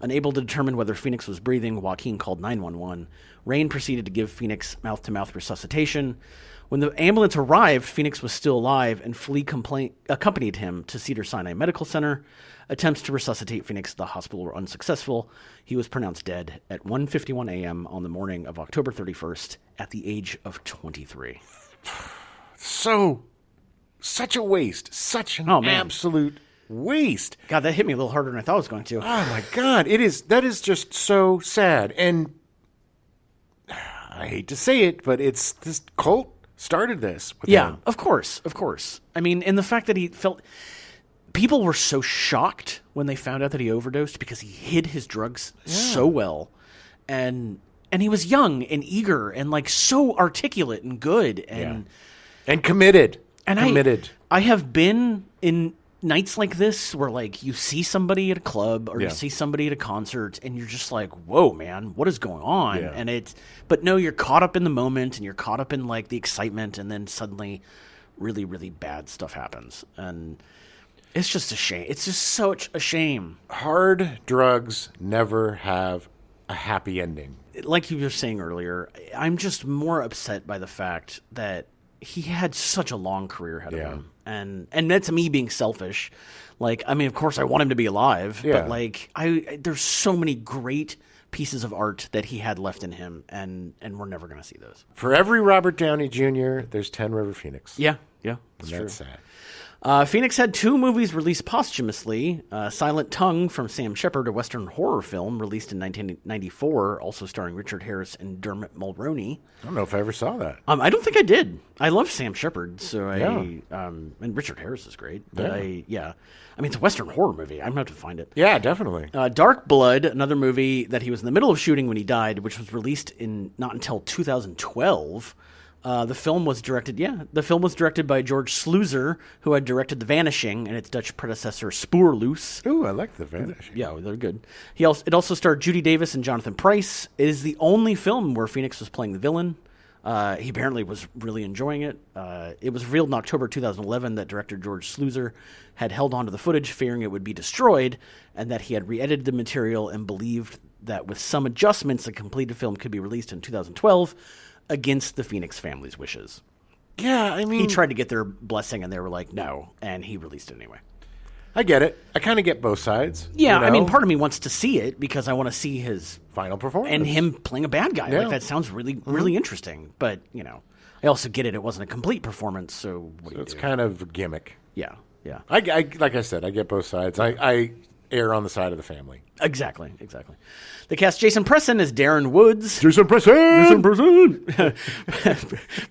Unable to determine whether Phoenix was breathing, Joaquin called 911. Rain proceeded to give Phoenix mouth-to-mouth resuscitation. When the ambulance arrived, Phoenix was still alive, and Flea accompanied him to Cedars-Sinai Medical Center. Attempts to resuscitate Phoenix at the hospital were unsuccessful. He was pronounced dead at 1:51 a.m. on the morning of October 31st at the age of 23. Such a waste. Such an absolute waste. God, that hit me a little harder than I thought it was going to. Oh, my God. That is just so sad. And I hate to say it, but it's this cult started this with him. Of course. I mean, and the fact that he felt... People were so shocked when they found out that he overdosed because he hid his drugs so well. And he was young and eager and like so articulate and good and committed. And committed. I have been in nights like this where like you see somebody at a club or you see somebody at a concert and you're just like, whoa, man, what is going on? Yeah. And but no, you're caught up in the moment and you're caught up in like the excitement, and then suddenly really, really bad stuff happens. And it's just a shame. It's just such a shame. Hard drugs never have a happy ending. Like you were saying earlier, I'm just more upset by the fact that he had such a long career ahead of him. And that's me being selfish. Like, I mean, of course I want him to be alive, but like there's so many great pieces of art that he had left in him, and we're never going to see those. For every Robert Downey Jr., there's 10 River Phoenix. Yeah. That's sad. Phoenix had 2 movies released posthumously. Silent Tongue from Sam Shepard, a Western horror film released in 1994, also starring Richard Harris and Dermot Mulroney. I don't know if I ever saw that. I don't think I did. I love Sam Shepard, so and Richard Harris is great. But I mean, it's a Western horror movie. I'm going to have to find it. Yeah, definitely. Dark Blood, another movie that he was in the middle of shooting when he died, which was released not until 2012. The film was directed by George Sluizer, who had directed The Vanishing and its Dutch predecessor Spoorloos. Ooh, I like The Vanishing. Yeah, they're good. It also starred Judi Davis and Jonathan Pryce. It is the only film where Phoenix was playing the villain. He apparently was really enjoying it. It was revealed in October 2011 that director George Sluizer had held onto the footage, fearing it would be destroyed, and that he had re-edited the material and believed that with some adjustments, a completed film could be released in 2012. Against the Phoenix family's wishes. Yeah, I mean... He tried to get their blessing, and they were like, no, and he released it anyway. I get it. I kind of get both sides. Yeah, you know? I mean, part of me wants to see it, because I want to see his... final performance. And him playing a bad guy. Yeah. Like, that sounds really, really interesting. But, I also get it. It wasn't a complete performance, so what do you do? It's kind of a gimmick. Yeah. I like I said, I get both sides. I err on the side of the family. Exactly. They cast Jason Presson as Darren Woods. Jason Presson!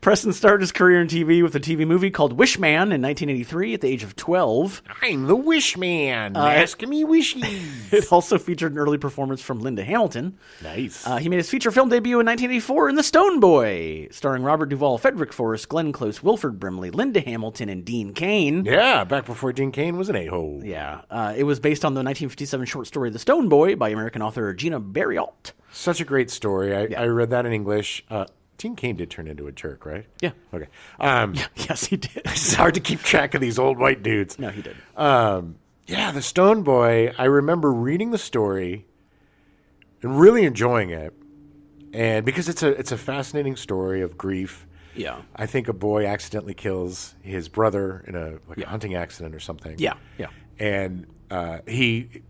Presson started his career in TV with a TV movie called Wishman in 1983 at the age of 12. I'm the Wishman. Ask me wishes. It also featured an early performance from Linda Hamilton. Nice. He made his feature film debut in 1984 in The Stone Boy, starring Robert Duvall, Frederick Forrest, Glenn Close, Wilford Brimley, Linda Hamilton, and Dean Cain. Yeah, back before Dean Cain was an a-hole. Yeah. It was based on the 1957 short story The Stone Boy by American author Gina Barriault. Such a great story. I read that in English. Dean Cain did turn into a jerk, right? Yeah. Okay. Yes, he did. It's hard to keep track of these old white dudes. No, he did. The Stone Boy, I remember reading the story and really enjoying it. And because it's a fascinating story of grief. Yeah. I think a boy accidentally kills his brother in a hunting accident or something. Yeah. And he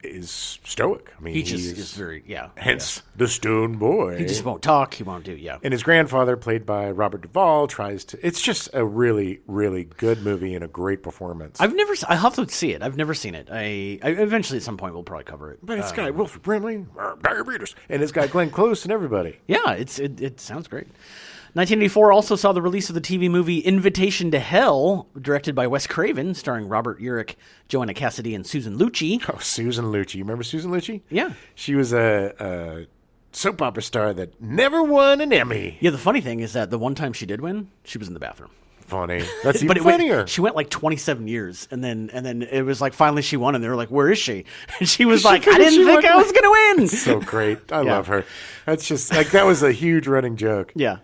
is stoic. I mean, he is very, hence the Stone Boy. He just won't talk. He won't do, And his grandfather, played by Robert Duvall, tries to. It's just a really, really good movie and a great performance. I have to see it. I've never seen it. I eventually at some point we'll probably cover it. But it's got Wilford Brimley, diabetes, and it's got Glenn Close and everybody. Yeah, it sounds great. 1984 also saw the release of the TV movie Invitation to Hell, directed by Wes Craven, starring Robert Urich, Joanna Cassidy, and Susan Lucci. Oh, Susan Lucci. You remember Susan Lucci? Yeah. She was a soap opera star that never won an Emmy. Yeah, the funny thing is that the one time she did win, she was in the bathroom. Funny. That's even funnier. She went like 27 years, and then it was like finally she won, and they were like, "Where is she?" And she was like, "I didn't think I was going to win." So great. I love her. That's just like that was a huge running joke. Yeah.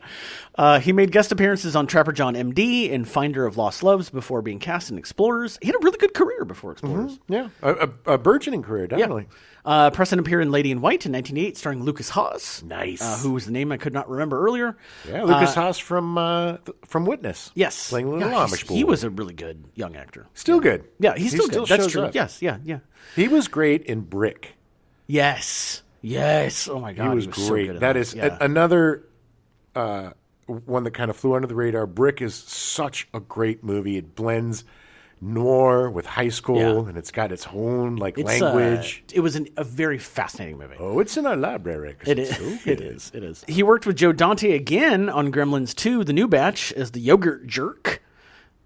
He made guest appearances on Trapper John M.D. and Finder of Lost Loves before being cast in Explorers. He had a really good career before Explorers. Mm-hmm. Yeah, a burgeoning career, definitely. Yeah. Presson appeared in Lady in White in 1988, starring Lucas Haas. Nice. Who was the name I could not remember earlier. Yeah, Lucas Haas from Witness. Yes. Playing a little Amish boy. He was a really good young actor. Still good. Yeah, he's still good. That's true. Up. Yes, yeah. He was great in Brick. Yes. Oh, my God. He was great. So good that is another... one that kind of flew under the radar. Brick is such a great movie. It blends noir with high school, and it's got its own language. It was a very fascinating movie. Oh, it's in our library. It is. It is. He worked with Joe Dante again on Gremlins 2, The New Batch, as the Yogurt Jerk.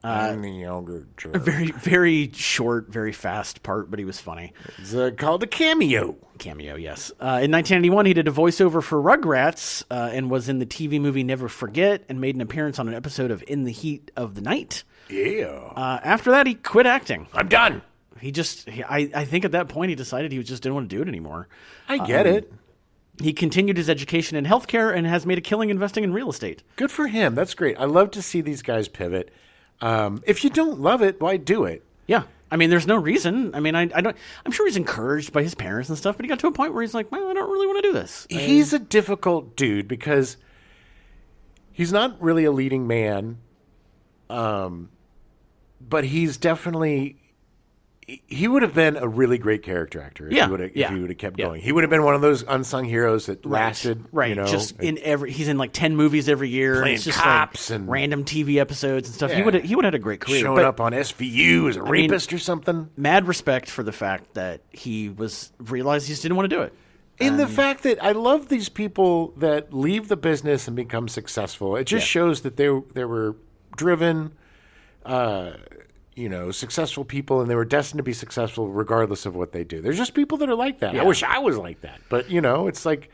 I'm the Yogurt Jerk. A very, very short, very fast part, but he was funny. It's called a cameo. Cameo, yes. In 1991, he did a voiceover for Rugrats and was in the TV movie Never Forget and made an appearance on an episode of In the Heat of the Night. Yeah. After that, he quit acting. I'm done. I think at that point he decided he just didn't want to do it anymore. I get it. He continued his education in healthcare and has made a killing investing in real estate. Good for him. That's great. I love to see these guys pivot. If you don't love it, why do it? Yeah. I mean, there's no reason. I mean, I don't. I'm sure he's encouraged by his parents and stuff, but he got to a point where he's like, well, I don't really want to do this. He's a difficult dude because he's not really a leading man, but he's definitely he would have been a really great character actor if he would have kept going. He would have been one of those unsung heroes that lasted. Right. Just he's in like 10 movies every year. Playing it's just cops and random TV episodes and stuff. Yeah. He would have had a great career. Showing up on SVU as a rapist or something. Mad respect for the fact that he realized he just didn't want to do it. In the fact that I love these people that leave the business and become successful. It just shows that they were driven, successful people, and they were destined to be successful regardless of what they do. There's just people that are like that. Yeah. I wish I was like that. But, it's like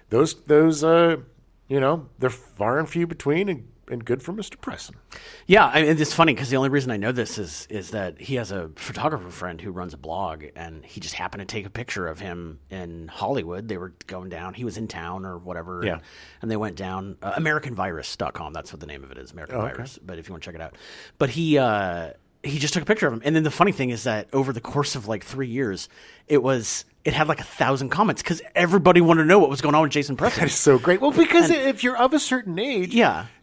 those they're far and few between and good for Mr. Presson. Yeah, it's funny because the only reason I know this is that he has a photographer friend who runs a blog, and he just happened to take a picture of him in Hollywood. They were going down. He was in town or whatever, and they went down. AmericanVirus.com, that's what the name of it is, American Virus, but if you want to check it out. But he just took a picture of him. And then the funny thing is that over the course of like 3 years, it had like 1,000 comments because everybody wanted to know what was going on with Jason Presson. That is so great. Well, because if you're of a certain age,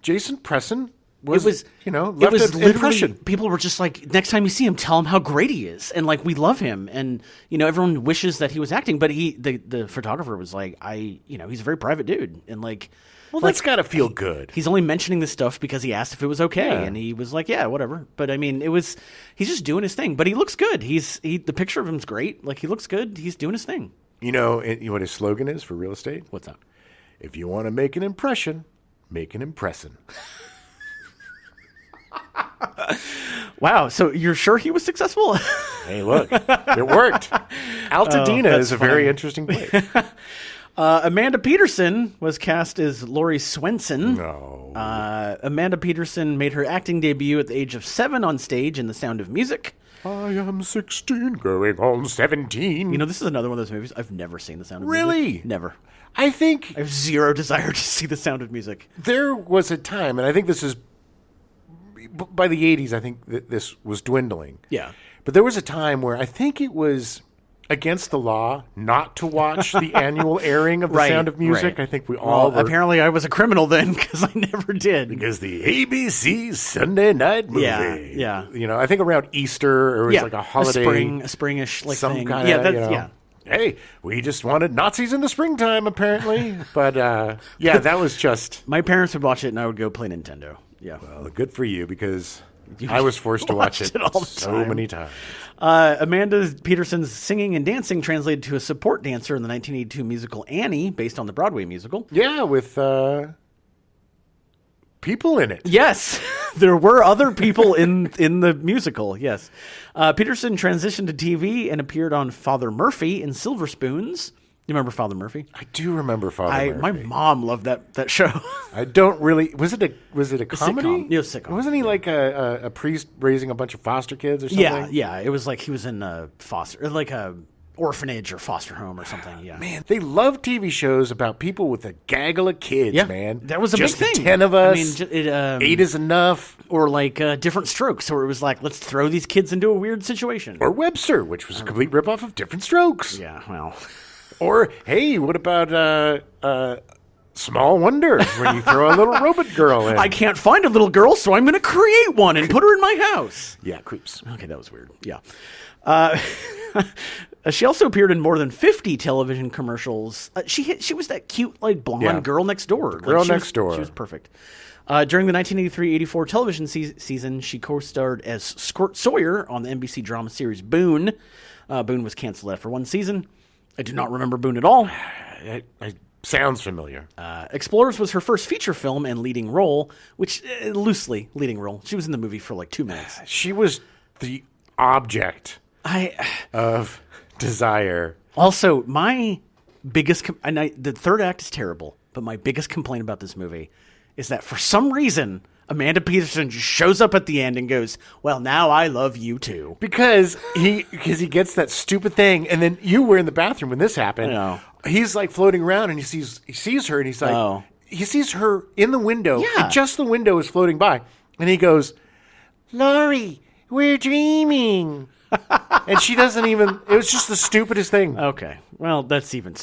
Jason Presson left an impression. People were just like, next time you see him, tell him how great he is. And like, we love him. And, everyone wishes that he was acting. But the photographer was like, he's a very private dude. And like, well, that's got to feel good. He's only mentioning this stuff because he asked if it was okay, and he was like, "Yeah, whatever." But I mean, he's just doing his thing. But he looks good. The picture of him's great. Like he looks good. He's doing his thing. You know what his slogan is for real estate? What's that? If you want to make an impression, make an impression. Wow. So you're sure he was successful? Hey, look, it worked. Altadena is a very interesting place. Amanda Peterson was cast as Laurie Swenson. No. Amanda Peterson made her acting debut at the age of 7 on stage in The Sound of Music. I am 16, going on 17. This is another one of those movies. I've never seen The Sound of Music. Really? Never. I have zero desire to see The Sound of Music. There was a time, and I think this is by the 80s, I think that this was dwindling. Yeah. But there was a time where I think it was against the law not to watch the annual airing of The Sound of Music. I think we all were. Apparently I was a criminal then because I never did. Because the ABC Sunday night movie. Yeah. I think around Easter or it was like a holiday. A springish like some thing. Kind of, hey, we just wanted Nazis in the springtime, apparently. But, that was just... My parents would watch it, and I would go play Nintendo. Yeah. Well, good for you, because I was forced to watch it all the so many times. Amanda Peterson's singing and dancing translated to a support dancer in the 1982 musical Annie, based on the Broadway musical. Yeah, with people in it. Yes, there were other people in the musical, yes. Peterson transitioned to TV and appeared on Father Murphy in Silver Spoons. You remember Father Murphy? I do remember Father Murphy. My mom loved that show. I don't really. Was it a comedy? Sitcom. It was a sitcom. Wasn't he like a priest raising a bunch of foster kids or something? Yeah. It was like he was in a orphanage or foster home or something. Yeah. Man, they love TV shows about people with a gaggle of kids. Yeah, man. That was a just big thing. 10 of us. 8 is enough. Or like Different Strokes, where it was like, let's throw these kids into a weird situation. Or Webster, which was a complete ripoff of Different Strokes. Yeah. Well. Or, hey, what about Small Wonder, where you throw a little robot girl in? I can't find a little girl, so I'm going to create one and put her in my house. Yeah, creeps. Okay, that was weird. Yeah. She also appeared in more than 50 television commercials. She was that cute, like, blonde girl next door. Next door. She was perfect. During the 1983-84 television season, she co-starred as Squirt Sawyer on the NBC drama series Boone. Boone was canceled after one season. I do not remember Boone at all. Sounds familiar. Explorers was her first feature film and leading role, which loosely leading role. She was in the movie for like 2 minutes. She was the object of desire. Also, my biggest the third act is terrible, but my biggest complaint about this movie is that for some reason Amanda Peterson just shows up at the end and goes, "Well, now I love you too." Because he gets that stupid thing, and then you were in the bathroom when this happened. I know. He's like floating around, and he sees her, and he's like, he sees her in the window. Yeah. And just the window is floating by, and he goes, "Laurie, we're dreaming." And she doesn't even, it was just the stupidest thing. Okay. Well, that's even,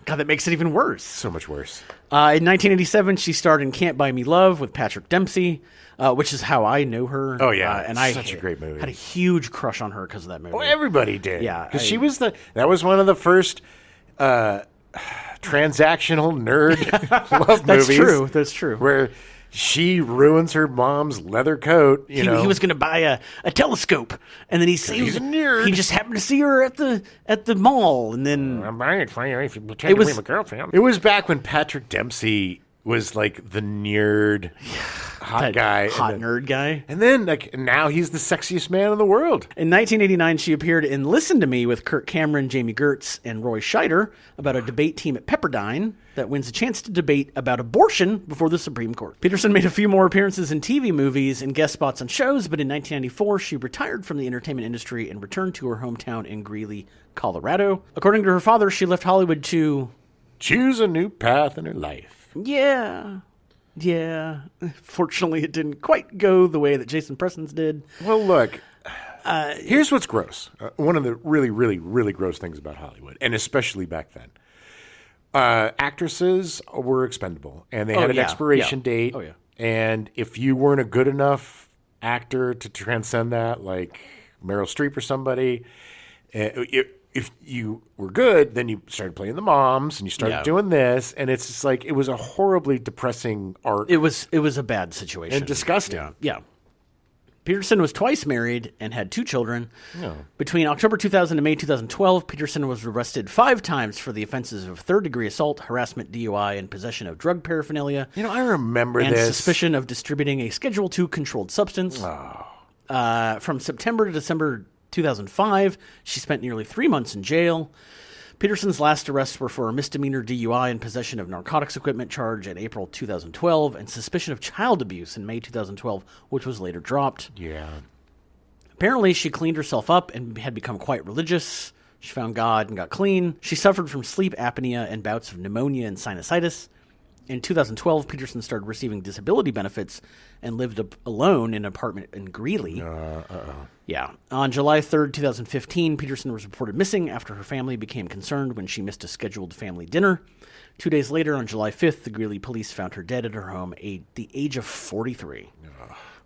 God, that makes it even worse. So much worse. In 1987, she starred in Can't Buy Me Love with Patrick Dempsey, which is how I know her. Oh, yeah. And I such a great movie. Had a huge crush on her because of that movie. Well, everybody did. Yeah. Because she was that was one of the first transactional nerd love movies. That's true. Where she ruins her mom's leather coat. He was going to buy a telescope, and then he's a nerd. He just happened to see her at the mall, and then I'm buying it for you if you pretend to be my girlfriend. It was back when Patrick Dempsey was like the nerd, hot nerd guy. And then now he's the sexiest man in the world. In 1989, she appeared in Listen to Me with Kirk Cameron, Jamie Gertz, and Roy Scheider about a debate team at Pepperdine that wins a chance to debate about abortion before the Supreme Court. Peterson made a few more appearances in TV movies and guest spots on shows, but in 1994, she retired from the entertainment industry and returned to her hometown in Greeley, Colorado. According to her father, she left Hollywood to choose a new path in her life. Yeah. Fortunately, it didn't quite go the way that Jason Presson's did. Well, look, here's what's gross. One of the really, really, really gross things about Hollywood, and especially back then. Actresses were expendable, and they had an expiration date. Oh, yeah. And if you weren't a good enough actor to transcend that, like Meryl Streep or somebody, if you were good, then you started playing the moms and you started doing this, and it's just like it was a horribly depressing arc. It was a bad situation and disgusting. Yeah. Peterson was twice married and had 2 children. Yeah. Between October 2000 and May 2012, Peterson was arrested 5 times for the offenses of third-degree assault, harassment, DUI, and possession of drug paraphernalia. I remember and this. And suspicion of distributing a Schedule II controlled substance. Oh. From September to December 2005, she spent nearly 3 months in jail. Peterson's last arrests were for a misdemeanor DUI and possession of narcotics equipment charge in April 2012 and suspicion of child abuse in May 2012, which was later dropped. Yeah. Apparently, she cleaned herself up and had become quite religious. She found God and got clean. She suffered from sleep apnea and bouts of pneumonia and sinusitis. In 2012, Peterson started receiving disability benefits and lived alone in an apartment in Greeley. Yeah. On July 3rd, 2015, Peterson was reported missing after her family became concerned when she missed a scheduled family dinner. 2 days later, on July 5th, the Greeley police found her dead at her home at the age of 43.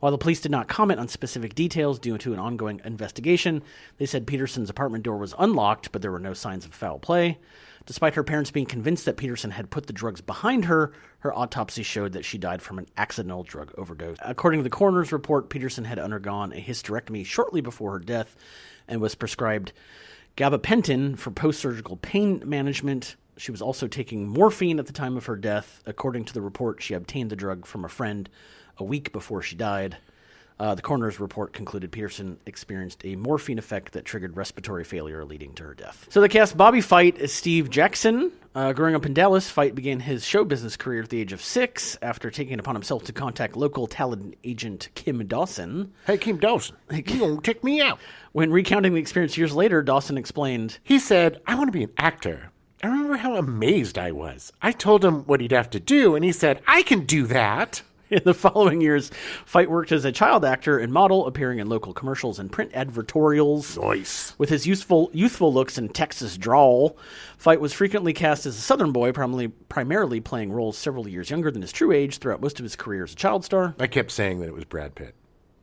While the police did not comment on specific details due to an ongoing investigation, they said Peterson's apartment door was unlocked, but there were no signs of foul play. Despite her parents being convinced that Peterson had put the drugs behind her, her autopsy showed that she died from an accidental drug overdose. According to the coroner's report, Peterson had undergone a hysterectomy shortly before her death and was prescribed gabapentin for post-surgical pain management. She was also taking morphine at the time of her death. According to the report, she obtained the drug from a friend a week before she died. The coroner's report concluded Peterson experienced a morphine effect that triggered respiratory failure, leading to her death. So they cast Bobby Fite as Steve Jackson. Growing up in Dallas, Fite began his show business career at the age of 6 after taking it upon himself to contact local talent agent Kim Dawson. Hey, Kim Dawson, you gonna check me out? When recounting the experience years later, Dawson explained, he said, I want to be an actor. I remember how amazed I was. I told him what he'd have to do, and he said, I can do that. In the following years, Fite worked as a child actor and model, appearing in local commercials and print advertorials. Nice. With his youthful looks and Texas drawl, Fite was frequently cast as a Southern boy, primarily playing roles several years younger than his true age throughout most of his career as a child star. I kept saying that it was Brad Pitt.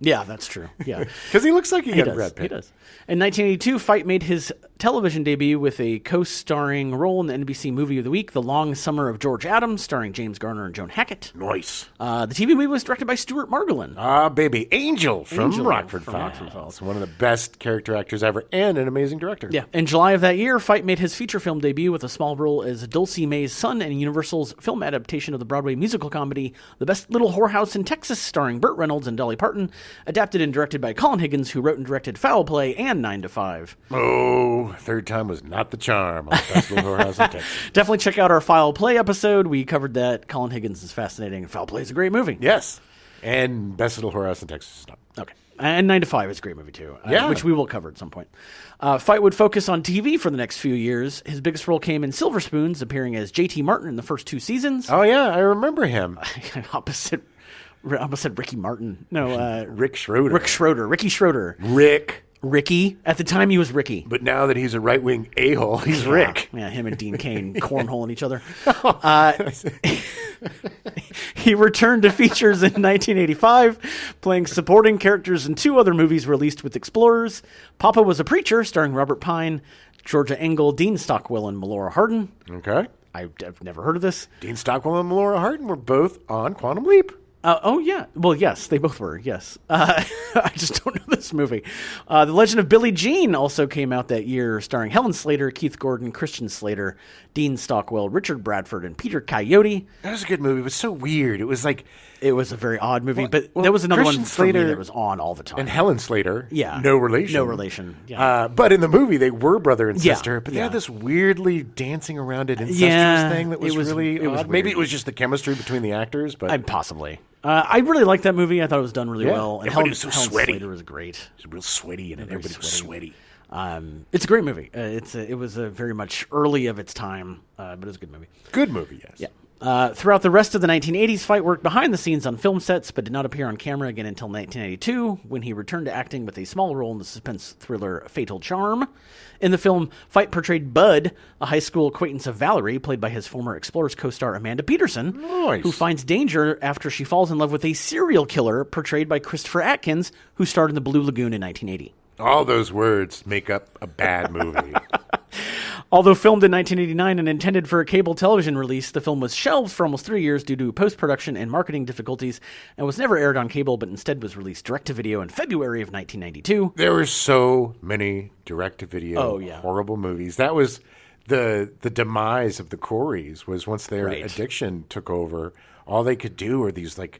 Yeah, that's true. Yeah, because he looks like he got Brad Pitt. He does. In 1982, Fite made his television debut with a co-starring role in the NBC Movie of the Week, The Long Summer of George Adams, starring James Garner and Joan Hackett. Nice. The TV movie was directed by Stuart Margolin. Baby. Angel from Rockford Files. One of the best character actors ever and an amazing director. Yeah. In July of that year, Fite made his feature film debut with a small role as Dulcie May's son in Universal's film adaptation of the Broadway musical comedy The Best Little Whorehouse in Texas, starring Burt Reynolds and Dolly Parton, adapted and directed by Colin Higgins, who wrote and directed Foul Play and 9 to 5. Oh, third time was not the charm on The Best Little Whorehouse in Texas. Definitely check out our Foul Play episode. We covered that. Colin Higgins is fascinating. Foul Play is a great movie. Yes. And Best Little Whorehouse in Texas is not. Okay. And 9 to 5 is a great movie, too, yeah. Which we will cover at some point. Fite would focus on TV for the next few years. His biggest role came in Silver Spoons, appearing as J.T. Martin in the first 2 seasons. Oh, yeah. I remember him. I almost said Ricky Martin. No, Rick Schroeder. Ricky Schroeder. Rick Ricky. At the time, he was Ricky. But now that he's a right-wing a-hole, he's Rick. Yeah, him and Dean Cain cornholing each other. He returned to features in 1985, playing supporting characters in 2 other movies released with Explorers. Papa Was a Preacher, starring Robert Pine, Georgia Engel, Dean Stockwell, and Melora Hardin. Okay. I've never heard of this. Dean Stockwell and Melora Hardin were both on Quantum Leap. Oh, yeah. Well, yes, they both were, yes. I just don't know this movie. The Legend of Billie Jean also came out that year, starring Helen Slater, Keith Gordon, Christian Slater, Dean Stockwell, Richard Bradford, and Peter Coyote. That was a good movie. It was so weird. It was like... It was a very odd movie, but there was another Christian one for Slater me that was on all the time. And Helen Slater. Yeah. No relation. No relation, yeah. But in the movie, they were brother and sister, but they yeah. had this weirdly dancing around it incestuous thing that was really odd. Was Maybe it was just the chemistry between the actors, but... Possibly. I really liked that movie. I thought it was done really well. And Everybody was so sweaty. Slater was great. It was real sweaty, and everybody was sweaty. It's a great movie. It was very much early of its time, but it was a good movie. Good movie, yes. Yeah. Throughout the rest of the 1980s, Fight worked behind the scenes on film sets, but did not appear on camera again until 1992, when he returned to acting with a small role in the suspense thriller Fatal Charm. In the film, Fight portrayed Bud, a high school acquaintance of Valerie, played by his former Explorers co-star Amanda Peterson, who finds danger after she falls in love with a serial killer portrayed by Christopher Atkins, who starred in The Blue Lagoon in 1980. All those words make up a bad movie. Although filmed in 1989 and intended for a cable television release, the film was shelved for almost 3 years due to post-production and marketing difficulties and was never aired on cable, but instead was released direct-to-video in February of 1992. There were so many direct-to-video horrible movies. That was the demise of the Coreys, was once their addiction took over, all they could do were these like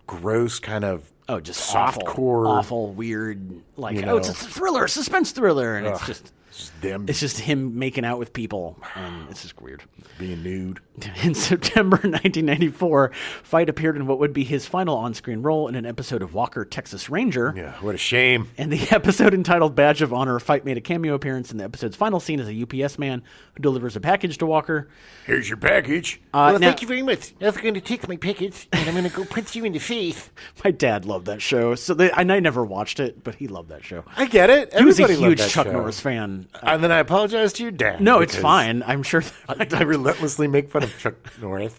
gross kind of just softcore, awful, weird, like, it's a thriller, suspense thriller, and it's just him making out with people, and it's just weird. Being nude. In September 1994, Fight appeared in what would be his final on-screen role in an episode of Walker, Texas Ranger. Yeah, what a shame. And the episode entitled Badge of Honor, Fight made a cameo appearance in the episode's final scene as a UPS man who delivers a package to Walker. Here's your package. Thank you very much. I'm going to take my package, and I'm going to go punch you in the face. My dad loved that show, and I never watched it, but he loved that show. I get it. He was a huge Chuck Norris fan. And then I apologize to your dad. No, it's fine. I'm sure I relentlessly make fun of Chuck Norris.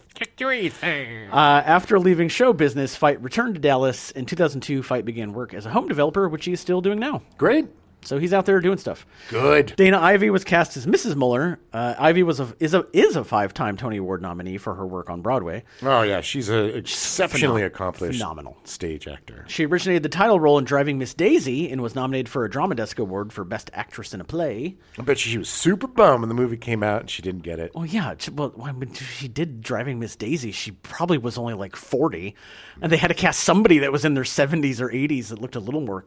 After leaving show business, Fight returned to Dallas. In 2002, Fight began work as a home developer, which he is still doing now. Great. So he's out there doing stuff. Good. Dana Ivey was cast as Mrs. Muller. Ivey is a 5-time Tony Award nominee for her work on Broadway. Oh yeah, she's an exceptionally accomplished, phenomenal stage actor. She originated the title role in Driving Miss Daisy and was nominated for a Drama Desk Award for Best Actress in a Play. I bet she was super bummed when the movie came out and she didn't get it. Oh yeah, well, when she did Driving Miss Daisy, she probably was only like 40, and they had to cast somebody that was in their 70s or 80s that looked a little more.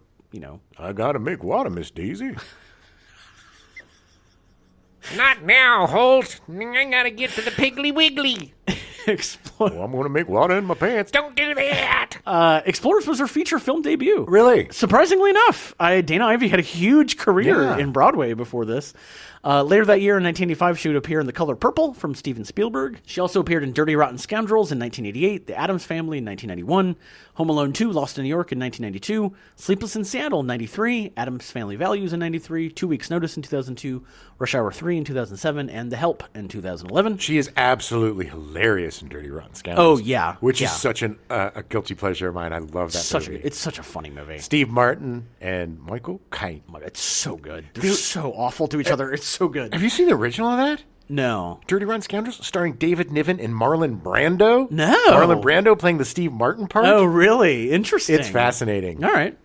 I gotta make water, Miss Daisy. Not now, Holt. I gotta get to the Piggly Wiggly. I'm gonna make water in my pants. Don't do that. Explorers was her feature film debut. Really? Surprisingly enough, Dana Ivey had a huge career in Broadway before this. Later that year, in 1985, she would appear in The Color Purple from Steven Spielberg. She also appeared in Dirty Rotten Scoundrels in 1988, The Addams Family in 1991, Home Alone 2, Lost in New York in 1992, Sleepless in Seattle in 93, Addams Family Values in 93, 2 Weeks Notice in 2002, Rush Hour 3 in 2007, and The Help in 2011. She is absolutely hilarious in Dirty Rotten Scoundrels. Oh, yeah. Which is such a guilty pleasure of mine. I love that movie. It's such a funny movie. Steve Martin and Michael Caine. It's so good. They're so awful to each other. It's so good. Have you seen the original of that? No. Dirty Rotten Scoundrels, starring David Niven and Marlon Brando? No. Marlon Brando playing the Steve Martin part? Oh, really? Interesting. It's fascinating. All right.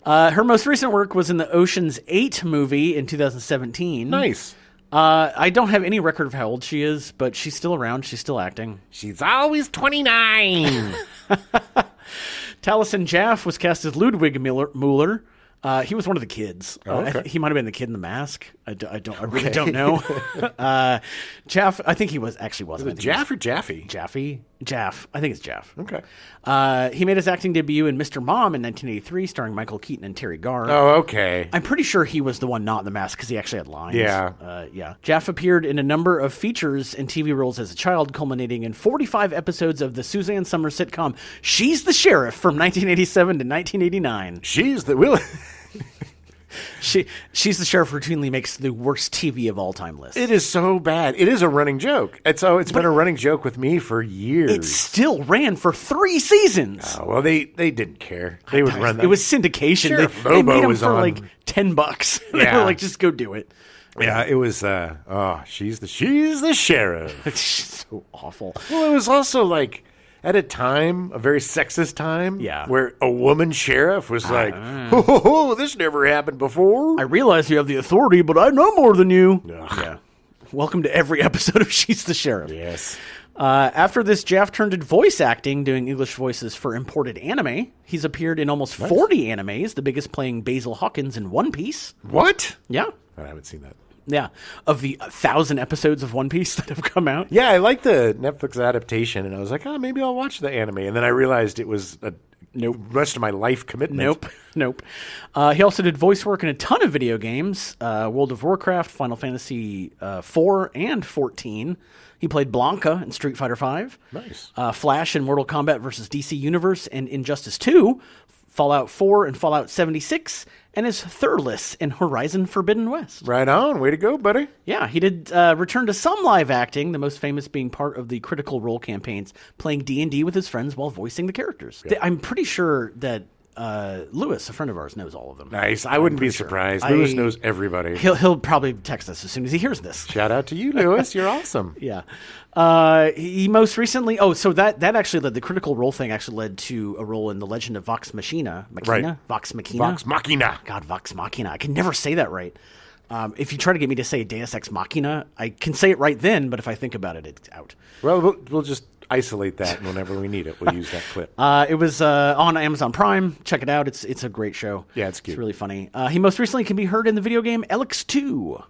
Her most recent work was in the Ocean's 8 movie in 2017. Nice. I don't have any record of how old she is, but she's still around. She's still acting. She's always 29. Taliesin Jaffe was cast as Ludwig Mueller. He was one of the kids. Okay. He might have been the kid in the mask. I really don't know. Jaff, I think he wasn't. Was it Jaff or Jaffe? Jaff. I think it's Jaff. Okay. He made his acting debut in Mr. Mom in 1983, starring Michael Keaton and Terry Garr. Oh, okay. I'm pretty sure he was the one not in the mask because he actually had lines. Yeah. Jaff appeared in a number of features and TV roles as a child, culminating in 45 episodes of the Suzanne Summers sitcom She's the Sheriff from 1987 to 1989. She's the Sheriff routinely makes the worst TV of all time list. It is so bad. It is a running joke. It's been a running joke with me for years. It still ran for 3 seasons. Oh, well, they didn't care. They would run that. It was syndication. Sheriff They made Lobo them was for on. like $10. They Yeah. were like, just go do it. Yeah, it was. She's the sheriff. It's so awful. Well, it was also like at a time, a very sexist time, Yeah. where a woman sheriff was like, "Oh, this never happened before." I realize you have the authority, but I know more than you. Yeah. Welcome to every episode of She's the Sheriff. Yes. After this, Jaff turned to voice acting, doing English voices for imported anime. He's appeared in almost 40 animes, the biggest playing Basil Hawkins in One Piece. What? Yeah. I haven't seen that. Yeah. Of the 1,000 episodes of One Piece that have come out. Yeah, I like the Netflix adaptation, and I was like, maybe I'll watch the anime. And then I realized it was a rest of my life commitment. Nope. He also did voice work in a ton of video games, World of Warcraft, Final Fantasy 4 and 14. He played Blanca in Street Fighter V. Nice. Flash in Mortal Kombat vs. DC Universe and Injustice 2, Fallout 4 and Fallout 76, and is Thurless in Horizon Forbidden West. Right on. Way to go, buddy. Yeah, he did return to some live acting, the most famous being part of the Critical Role campaigns, playing D&D with his friends while voicing the characters. Yeah. I'm pretty sure that Lewis, a friend of ours, knows all of them. Nice. I wouldn't be surprised. Lewis knows everybody. He'll probably text us as soon as he hears this. Shout out to you, Lewis. You're awesome. Yeah. He most recently... Oh, so that actually led... The Critical Role thing actually led to a role in The Legend of Vox Machina. Right. Vox Machina? Vox Machina. God, Vox Machina. I can never say that right. If you try to get me to say Deus Ex Machina, I can say it right then, but if I think about it, it's out. Well, we'll just isolate that, and whenever we need it, we'll use that clip. It was on Amazon Prime. Check it out. It's a great show. Yeah, it's cute. It's really funny. He most recently can be heard in the video game Alex 2.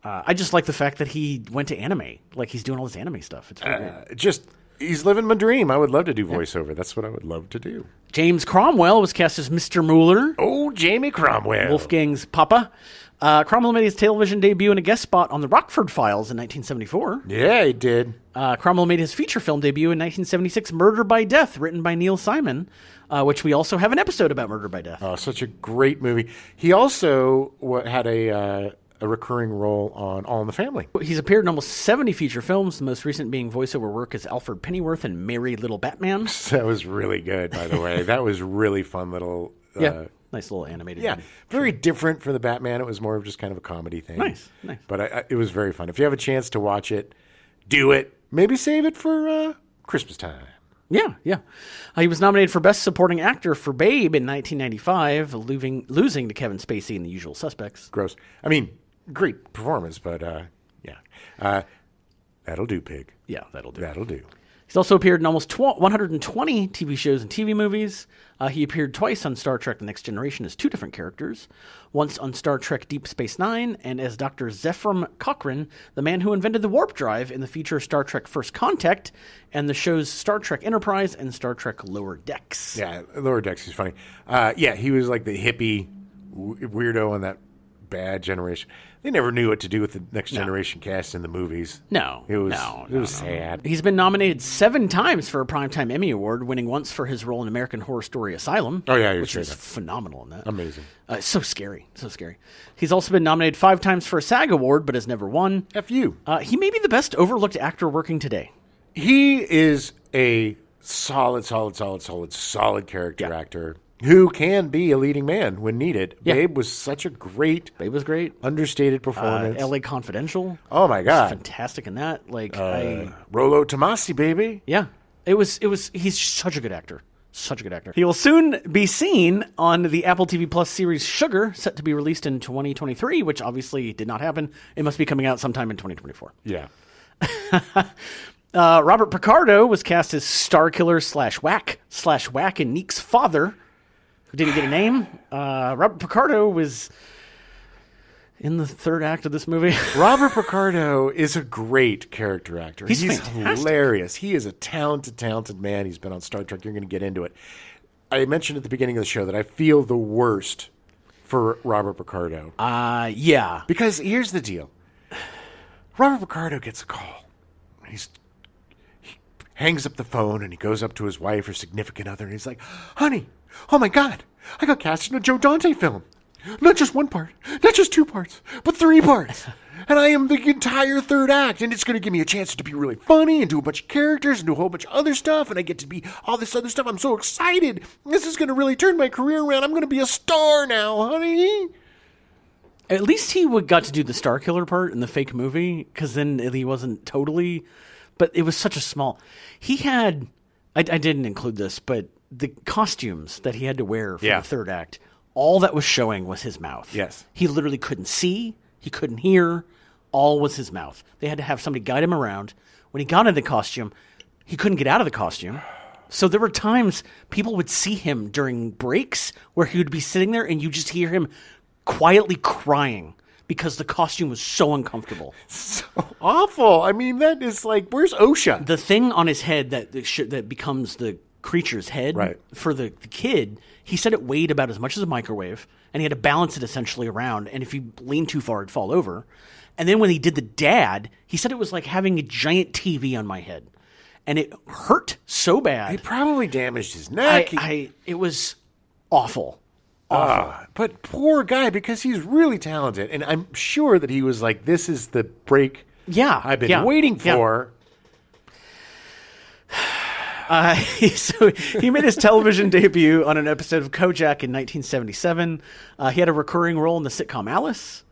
I just like the fact that he went to anime. Like, he's doing all this anime stuff. It's really great. He's living my dream. I would love to do voiceover. That's what I would love to do. James Cromwell was cast as Mr. Mueller. Oh, Jamie Cromwell. Wolfgang's papa. Cromwell made his television debut in a guest spot on The Rockford Files in 1974. Yeah, he did. Cromwell made his feature film debut in 1976, Murder by Death, written by Neil Simon, which we also have an episode about Murder by Death. Oh, such a great movie. He also had a recurring role on All in the Family. He's appeared in almost 70 feature films, the most recent being voiceover work as Alfred Pennyworth in Merry Little Batman. That was really good, by the way. That was really fun little... yeah. Nice little animated. Yeah, very different from the Batman. It was more of just kind of a comedy thing. Nice. But it was very fun. If you have a chance to watch it, do it. Maybe save it for Christmas time. Yeah. He was nominated for Best Supporting Actor for Babe in 1995, losing to Kevin Spacey in The Usual Suspects. Gross. I mean, great performance, but yeah. That'll do, Pig. Yeah, that'll do. That'll do. He's also appeared in almost 120 TV shows and TV movies. He appeared twice on Star Trek The Next Generation as 2 different characters. Once on Star Trek Deep Space Nine and as Dr. Zephram Cochrane, the man who invented the warp drive in the feature Star Trek First Contact and the shows Star Trek Enterprise and Star Trek Lower Decks. Yeah, Lower Decks is funny. Yeah, he was like the hippie weirdo on that bad generation. They never knew what to do with the Next Generation cast in the movies. It was sad. He's been nominated 7 times for a Primetime Emmy Award, winning once for his role in American Horror Story Asylum. Oh, yeah, which is phenomenal in that. Amazing. So scary. He's also been nominated 5 times for a SAG Award, but has never won. F you. He may be the best overlooked actor working today. He is a solid character actor who can be a leading man when needed. Yeah. Babe was great, understated performance. L.A. Confidential. Oh my God, fantastic in that. Rollo Tomasi, baby. Yeah, it was. He's such a good actor. He will soon be seen on the Apple TV Plus series Sugar, set to be released in 2023, which obviously did not happen. It must be coming out sometime in 2024. Yeah. Robert Picardo was cast as Starkiller /Whack and Neek's father. Who didn't get a name. Robert Picardo was in the 3rd act of this movie. Robert Picardo is a great character actor. He's hilarious. He is a talented man. He's been on Star Trek. You're going to get into it. I mentioned at the beginning of the show that I feel the worst for Robert Picardo. Yeah. Because here's the deal. Robert Picardo gets a call. He hangs up the phone and he goes up to his wife or significant other and he's like, honey, oh my God, I got cast in a Joe Dante film. Not just one part, not just 2 parts, but 3 parts. And I am the entire third act, and it's going to give me a chance to be really funny and do a bunch of characters and do a whole bunch of other stuff, and I get to be all this other stuff. I'm so excited. This is going to really turn my career around. I'm going to be a star now, honey. At least he got to do the Star Killer part in the fake movie, because then he wasn't totally... But it was such a small... He had... I didn't include this, but the costumes that he had to wear for the third act, all that was showing was his mouth. Yes. He literally couldn't see. He couldn't hear. All was his mouth. They had to have somebody guide him around. When he got into the costume, he couldn't get out of the costume. So there were times people would see him during breaks where he would be sitting there and you just hear him quietly crying because the costume was so uncomfortable. So awful. I mean, that is like, where's OSHA? The thing on his head that becomes the creature's head for the kid, he said it weighed about as much as a microwave, and he had to balance it essentially around, and if you leaned too far, it'd fall over. And then when he did the dad, he said it was like having a giant TV on my head. And it hurt so bad. It probably damaged his neck. It was awful. But poor guy, because he's really talented. And I'm sure that he was like, this is the break I've been waiting for. So he made his television debut on an episode of Kojak in 1977. He had a recurring role in the sitcom Alice.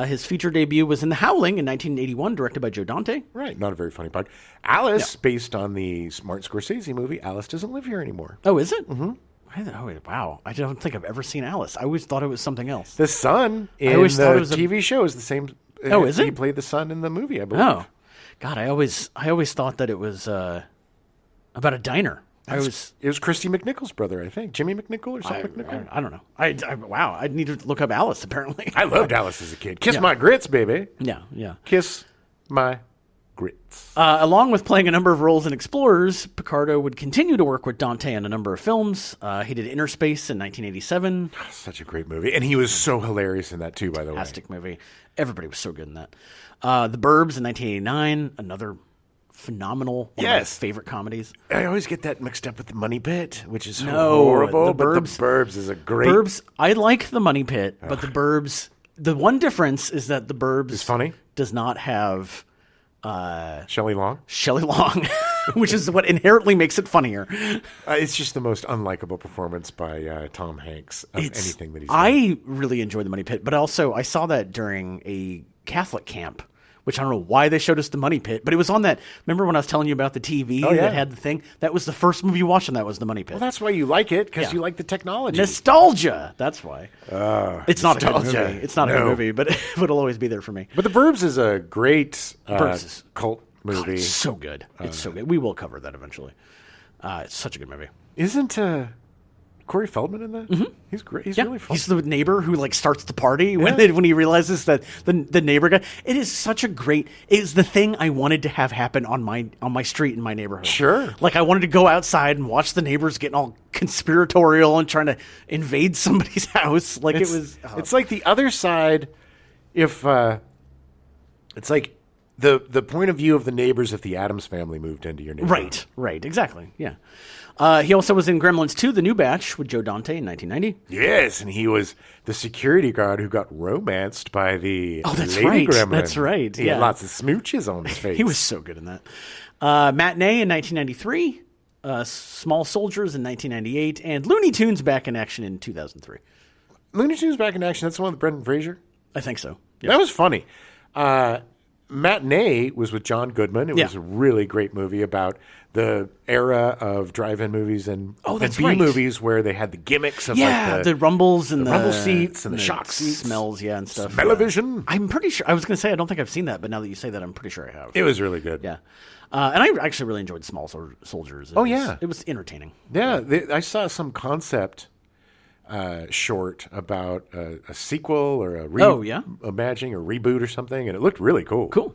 His feature debut was in The Howling in 1981, directed by Joe Dante. Right, not a very funny part. Alice, based on the Martin Scorsese movie, Alice Doesn't Live Here Anymore. Oh, is it? Mm-hmm. Wow. I don't think I've ever seen Alice. I always thought it was something else. The son in the TV show is the same. Oh, is it? He played the son in the movie, I believe. Oh. God, I always thought that it was about a diner. It was Christy McNichol's brother, I think. Jimmy McNichol or something McNichol? I don't know. Wow, I need to look up Alice, apparently. I loved Alice as a kid. Kiss my grits, baby. Yeah. Kiss my grits. Along with playing a number of roles in Explorers, Picardo would continue to work with Dante on a number of films. He did Inner Space in 1987. Such a great movie. And he was so hilarious in that, too, by the way. Fantastic movie. Everybody was so good in that. The Burbs in 1989, another phenomenal, one of my favorite comedies. I always get that mixed up with The Money Pit, which is horrible. But The Burbs is a great... Burbs, I like The Money Pit, but The Burbs... The one difference is that The Burbs... is funny? Does not have... Shelley Long, which is what inherently makes it funnier. It's just the most unlikable performance by Tom Hanks of anything that he's done. I really enjoy The Money Pit, but also I saw that during a Catholic camp, which I don't know why they showed us The Money Pit, but it was on that. Remember when I was telling you about the TV that had the thing? That was the first movie you watched, and that was The Money Pit. Well, that's why you like it, because you like the technology. Nostalgia. That's why. It's not a good movie. It's not a good movie, but it'll always be there for me. But The Burbs is a great cult movie. God, it's so good. It's so good. We will cover that eventually. It's such a good movie. Isn't Corey Feldman in that? Mm-hmm. He's great. He's really fun. He's the neighbor who starts the party when he realizes that the neighbor guy. It is such a great. It is the thing I wanted to have happen on my street in my neighborhood. Sure. Like I wanted to go outside and watch the neighbors getting all conspiratorial and trying to invade somebody's house. Like it was. It's like the other side. If it's like the point of view of the neighbors if the Addams Family moved into your neighborhood. Right, exactly. Yeah. He also was in Gremlins 2, The New Batch, with Joe Dante in 1990. Yes, and he was the security guard who got romanced by the lady gremlin. That's right. He had lots of smooches on his face. He was so good in that. Matinee in 1993, Small Soldiers in 1998, and Looney Tunes back in action in 2003. Looney Tunes back in action, that's the one with Brendan Fraser? I think so. Yeah. That was funny. Matinee was with John Goodman. It was a really great movie about the era of drive-in movies and B movies where they had the gimmicks of the rumbles and the rumble seats and the shock seats, smells, and stuff. Smell-o-vision. I'm pretty sure. I was going to say I don't think I've seen that, but now that you say that, I'm pretty sure I have. It was really good. Yeah, and I actually really enjoyed Small Soldiers. It was entertaining. Yeah, I saw some concept short about a sequel or imagining a reboot or something, and it looked really cool. Cool.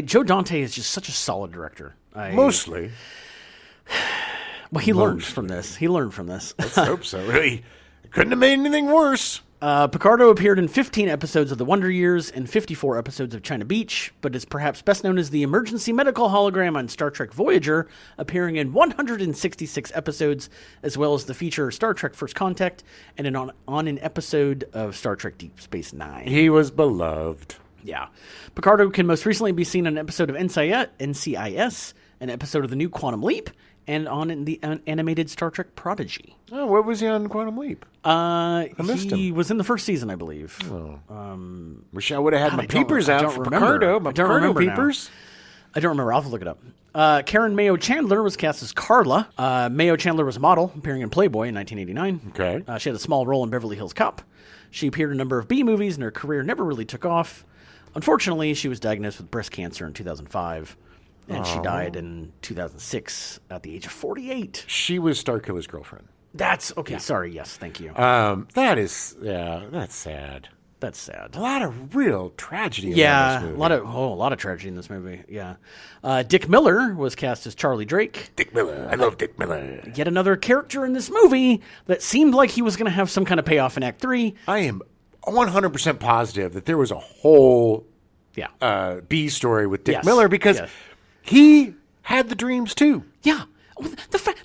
Joe Dante is just such a solid director. Mostly. Well, he learned from this. Let's hope so. Really, couldn't have made anything worse. Picardo appeared in 15 episodes of The Wonder Years and 54 episodes of China Beach, but is perhaps best known as the emergency medical hologram on Star Trek Voyager, appearing in 166 episodes, as well as the feature Star Trek First Contact and on an episode of Star Trek Deep Space Nine. He was beloved. Yeah. Picardo can most recently be seen in an episode of NCIS, an episode of The New Quantum Leap, and on the animated Star Trek Prodigy. Oh, what was he on Quantum Leap? I missed him. He was in the first season, I believe. Oh. Wish I would have had my peepers out for Picardo. My Picardo peepers. I don't remember. I'll have to look it up. Karen Mayo Chandler was cast as Carla. Mayo Chandler was a model, appearing in Playboy in 1989. Okay. She had a small role in Beverly Hills Cop. She appeared in a number of B movies, and her career never really took off. Unfortunately, she was diagnosed with breast cancer in 2005. And she died in 2006 at the age of 48. She was Starkiller's girlfriend. That's okay. Yeah. Sorry. Yes. Thank you. That's sad. That's sad. A lot of real tragedy in this movie. a lot of tragedy in this movie. Yeah. Dick Miller was cast as Charlie Drake. Dick Miller. I love Dick Miller. Yet another character in this movie that seemed like he was going to have some kind of payoff in Act 3. I am 100% positive that there was a whole B story with Dick Miller because he had the dreams too. Yeah.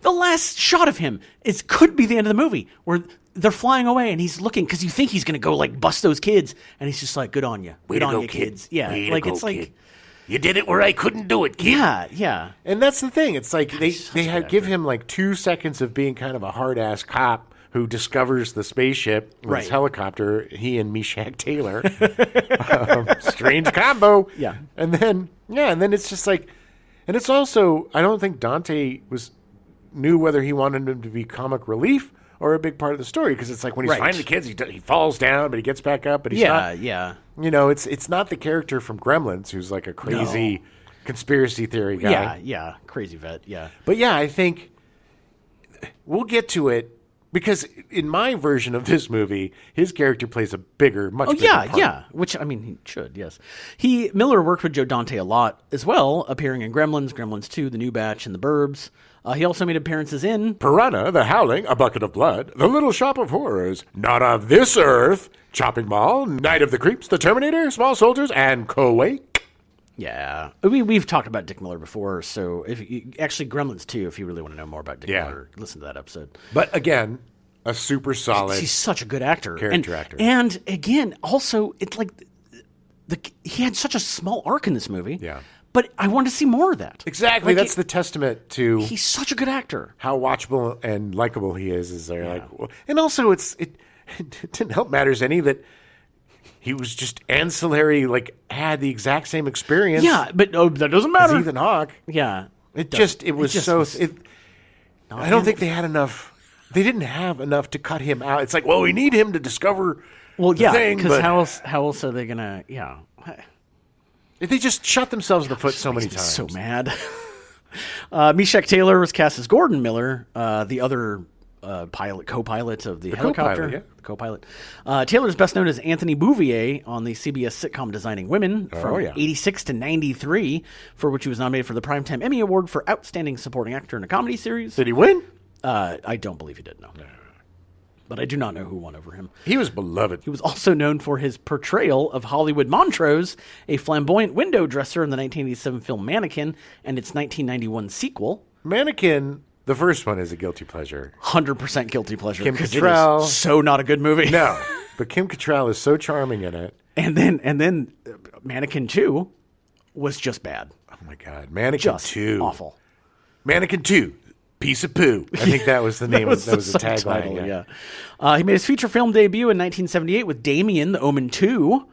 The last shot of him could be the end of the movie where they're flying away and he's looking because you think he's going to go like bust those kids and he's just like, good on you. Good on you, kids. Yeah. Like it's like kid. You did it where I couldn't do it, kid. Yeah. And that's the thing. It's like they give him like 2 seconds of being kind of a hard ass cop who discovers the spaceship with his helicopter. He and Meshack Taylor, strange combo. Yeah. And then it's just like. And it's also, I don't think Dante knew whether he wanted him to be comic relief or a big part of the story because it's like when he's finding the kids, he falls down, but he gets back up, but he's not. Yeah. You know, it's not the character from Gremlins who's like a crazy conspiracy theory guy. Yeah, crazy vet. Yeah, but yeah, I think we'll get to it because in my version of this movie, his character plays a much bigger part. Yeah. Which I mean, he should. Yes, Miller worked with Joe Dante a lot as well, appearing in Gremlins, Gremlins 2, The New Batch, and The Burbs. He also made appearances in Piranha, The Howling, A Bucket of Blood, The Little Shop of Horrors, Not of This Earth, Chopping Mall, Night of the Creeps, The Terminator, Small Soldiers, and Koweït. Yeah, we've talked about Dick Miller before, so actually Gremlins 2, if you really want to know more about Dick Miller, listen to that episode. But again, a super solid. He's such a good actor, actor, and again, also it's like he had such a small arc in this movie. Yeah, but I wanted to see more of that. Exactly, that's the testament to he's such a good actor. How watchable and likable he is they're like, and also it didn't help matters any that. He was just ancillary, like had the exact same experience. Yeah, but that doesn't matter. As Ethan Hawke. Yeah, I don't think they had enough. They didn't have enough to cut him out. It's like, well, we need him to discover. Well, yeah, because how else are they gonna? Yeah, they just shot themselves in the foot so many times. So mad. Meshack Taylor was cast as Gordon Miller, the other co-pilot of the helicopter. Co-pilot. Taylor's best known as Anthony Bouvier on the CBS sitcom Designing Women from 86 to 93, for which he was nominated for the Primetime Emmy Award for Outstanding Supporting Actor in a Comedy Series. Did he win? I don't believe he did, no. But I do not know who won over him. He was beloved. He was also known for his portrayal of Hollywood Montrose, a flamboyant window dresser in the 1987 film Mannequin and its 1991 sequel. Mannequin... The first one is a guilty pleasure. 100% guilty pleasure. Kim Cattrall. So not a good movie. No, but Kim Cattrall is so charming in it. And then Mannequin 2 was just bad. Oh my God, Mannequin 2, awful. Mannequin 2, piece of poo. I think that was the name. that was the tagline. Yeah. He made his feature film debut in 1978 with Damien, The Omen 2.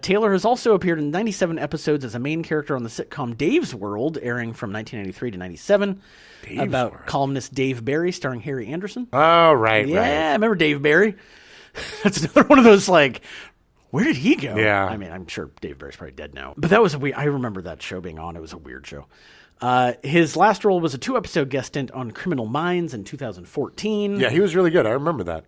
Taylor has also appeared in 97 episodes as a main character on the sitcom Dave's World, airing from 1993 to 97. Columnist Dave Barry, starring Harry Anderson. Oh, right. Yeah, I remember Dave Barry. That's another one of those, like, where did he go? Yeah. I mean, I'm sure Dave Barry's probably dead now. But that was I remember that show being on. It was a weird show. His last role was a 2-episode guest stint on Criminal Minds in 2014. Yeah, he was really good. I remember that.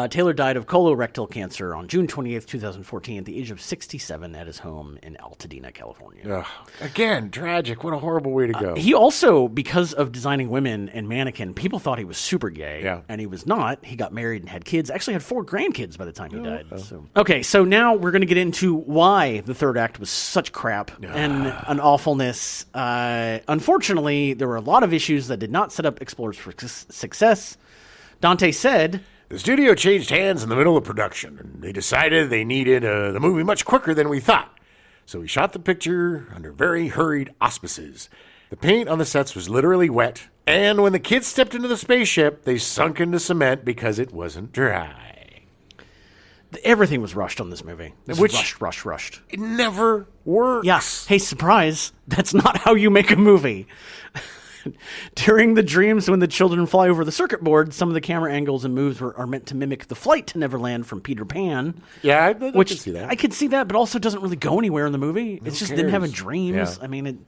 Taylor died of colorectal cancer on June 28th, 2014, at the age of 67 at his home in Altadena, California. Ugh. Again, tragic. What a horrible way to go. He also, because of designing women and mannequin, people thought he was super gay, and he was not. He got married and had kids. Actually had 4 grandkids by the time he died. So. Okay, so now we're going to get into why the third act was such crap and an awfulness. Unfortunately, there were a lot of issues that did not set up Explorers for success. Dante said, the studio changed hands in the middle of production, and they decided they needed the movie much quicker than we thought. So we shot the picture under very hurried auspices. The paint on the sets was literally wet, and when the kids stepped into the spaceship, they sunk into cement because it wasn't dry. Everything was rushed on this movie. Rushed. It never works. Yeah. Hey, surprise. That's not how you make a movie. During the dreams when the children fly over the circuit board, some of the camera angles and moves are meant to mimic the flight to Neverland from Peter Pan. Yeah, I could see that. I could see that, but also doesn't really go anywhere in the movie. It's just them having dreams. Yeah. I mean,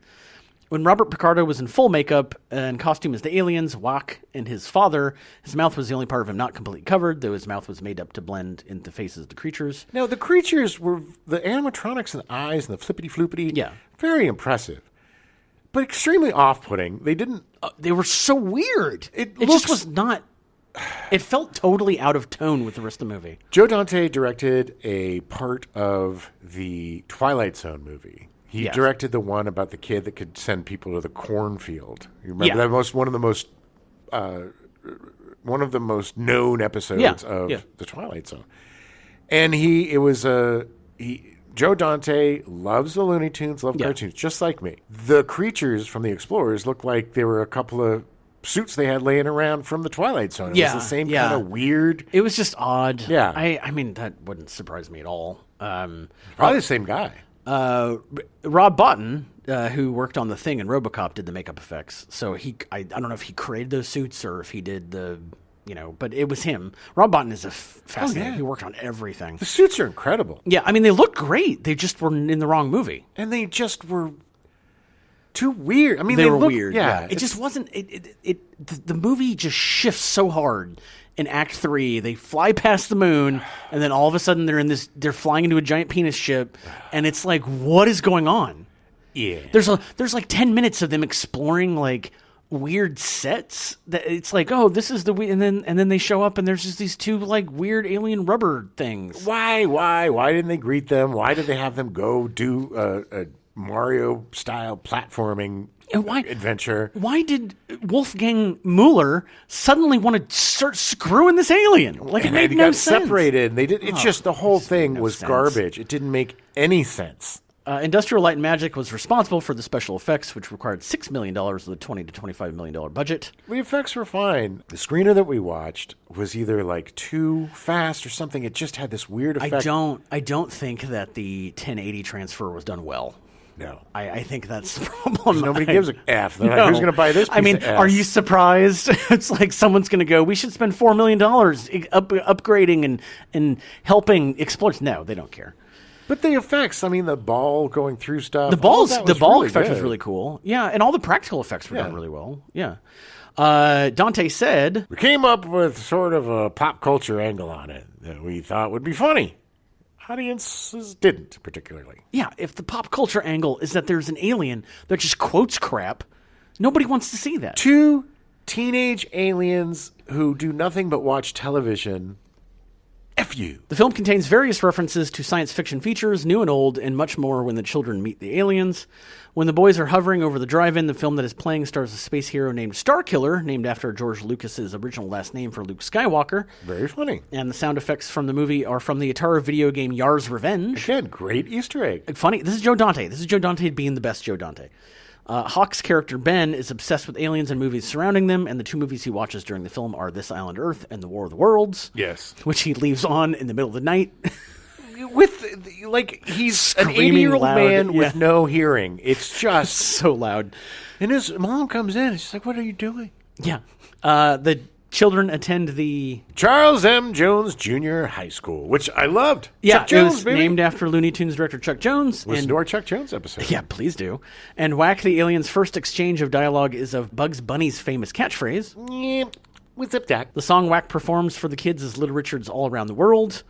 when Robert Picardo was in full makeup and costume as the aliens, Hawke and his father, his mouth was the only part of him not completely covered, though his mouth was made up to blend into the faces of the creatures. Now, the creatures were the animatronics and the eyes and the flippity-floopity. Yeah. Very impressive. But extremely off-putting. They didn't... they were so weird. It just was not... It felt totally out of tone with the rest of the movie. Joe Dante directed a part of the Twilight Zone movie. He directed the one about the kid that could send people to the cornfield. You remember that? One of the most known episodes of the Twilight Zone. And Joe Dante loves the Looney Tunes, cartoons, just like me. The creatures from the Explorers looked like they were a couple of suits they had laying around from the Twilight Zone. It was the same kind of weird. It was just odd. Yeah. I mean, that wouldn't surprise me at all. Probably the same guy. Rob Bottin, who worked on The Thing and RoboCop, did the makeup effects. So I don't know if he created those suits or if he did but it was him. Rob Bottin is fascinating. He worked on everything. The suits are incredible. Yeah, I mean, they look great. They just were in the wrong movie. And they just were too weird. I mean, they were weird. Yeah. It just wasn't, the movie just shifts so hard. In Act 3, they fly past the moon, and then all of a sudden they're flying into a giant penis ship, and it's like, what is going on? Yeah. There's like 10 minutes of them exploring like weird sets that it's like, oh, this is and then they show up and there's just these 2 like weird alien rubber things. Why didn't they greet them? Why did they have them go do a Mario style platforming adventure? Why did Wolfgang Mueller suddenly want to start screwing this alien? Like, it made no sense. Separated. And they did. It's just the whole thing was garbage. It didn't make any sense. Industrial Light and Magic was responsible for the special effects, which required $6 million with a $20 to $25 million budget. The effects were fine. The screener that we watched was either like too fast or something. It just had this weird effect. I don't think that the 1080 transfer was done well. No. I think that's the problem. Nobody gives a F. They're like, who's going to buy this piece of ass? Are you surprised? It's like someone's going to go, we should spend $4 million upgrading and helping explorers. No, they don't care. But the effects, I mean, the ball going through stuff. The ball effect was really cool. Yeah, and all the practical effects were done really well. Yeah. Dante said, we came up with sort of a pop culture angle on it that we thought would be funny. Audiences didn't particularly. Yeah, if the pop culture angle is that there's an alien that just quotes crap, nobody wants to see that. 2 teenage aliens who do nothing but watch television. F you. The film contains various references to science fiction features, new and old, and much more when the children meet the aliens. When the boys are hovering over the drive-in, the film that is playing stars a space hero named Starkiller, named after George Lucas's original last name for Luke Skywalker. Very funny. And the sound effects from the movie are from the Atari video game Yar's Revenge. Again, great Easter egg. Funny. This is Joe Dante. This is Joe Dante being the best Joe Dante. Hawke's character Ben is obsessed with aliens and movies surrounding them, and the 2 movies he watches during the film are This Island Earth and The War of the Worlds. Yes. Which he leaves on in the middle of the night. With, like, he's screaming, an 80-year-old man with no hearing. It's just so loud. And his mom comes in, and she's like, what are you doing? Yeah. The children attend the Charles M. Jones Jr. High School, which I loved. Yeah, Chuck Jones, it was named after Looney Tunes director Chuck Jones. Listen to our Chuck Jones episode. Yeah, please do. And Whack the Alien's first exchange of dialogue is of Bugs Bunny's famous catchphrase. Yep. What's up, Doc? The song Whack performs for the kids is Little Richard's All Around the World.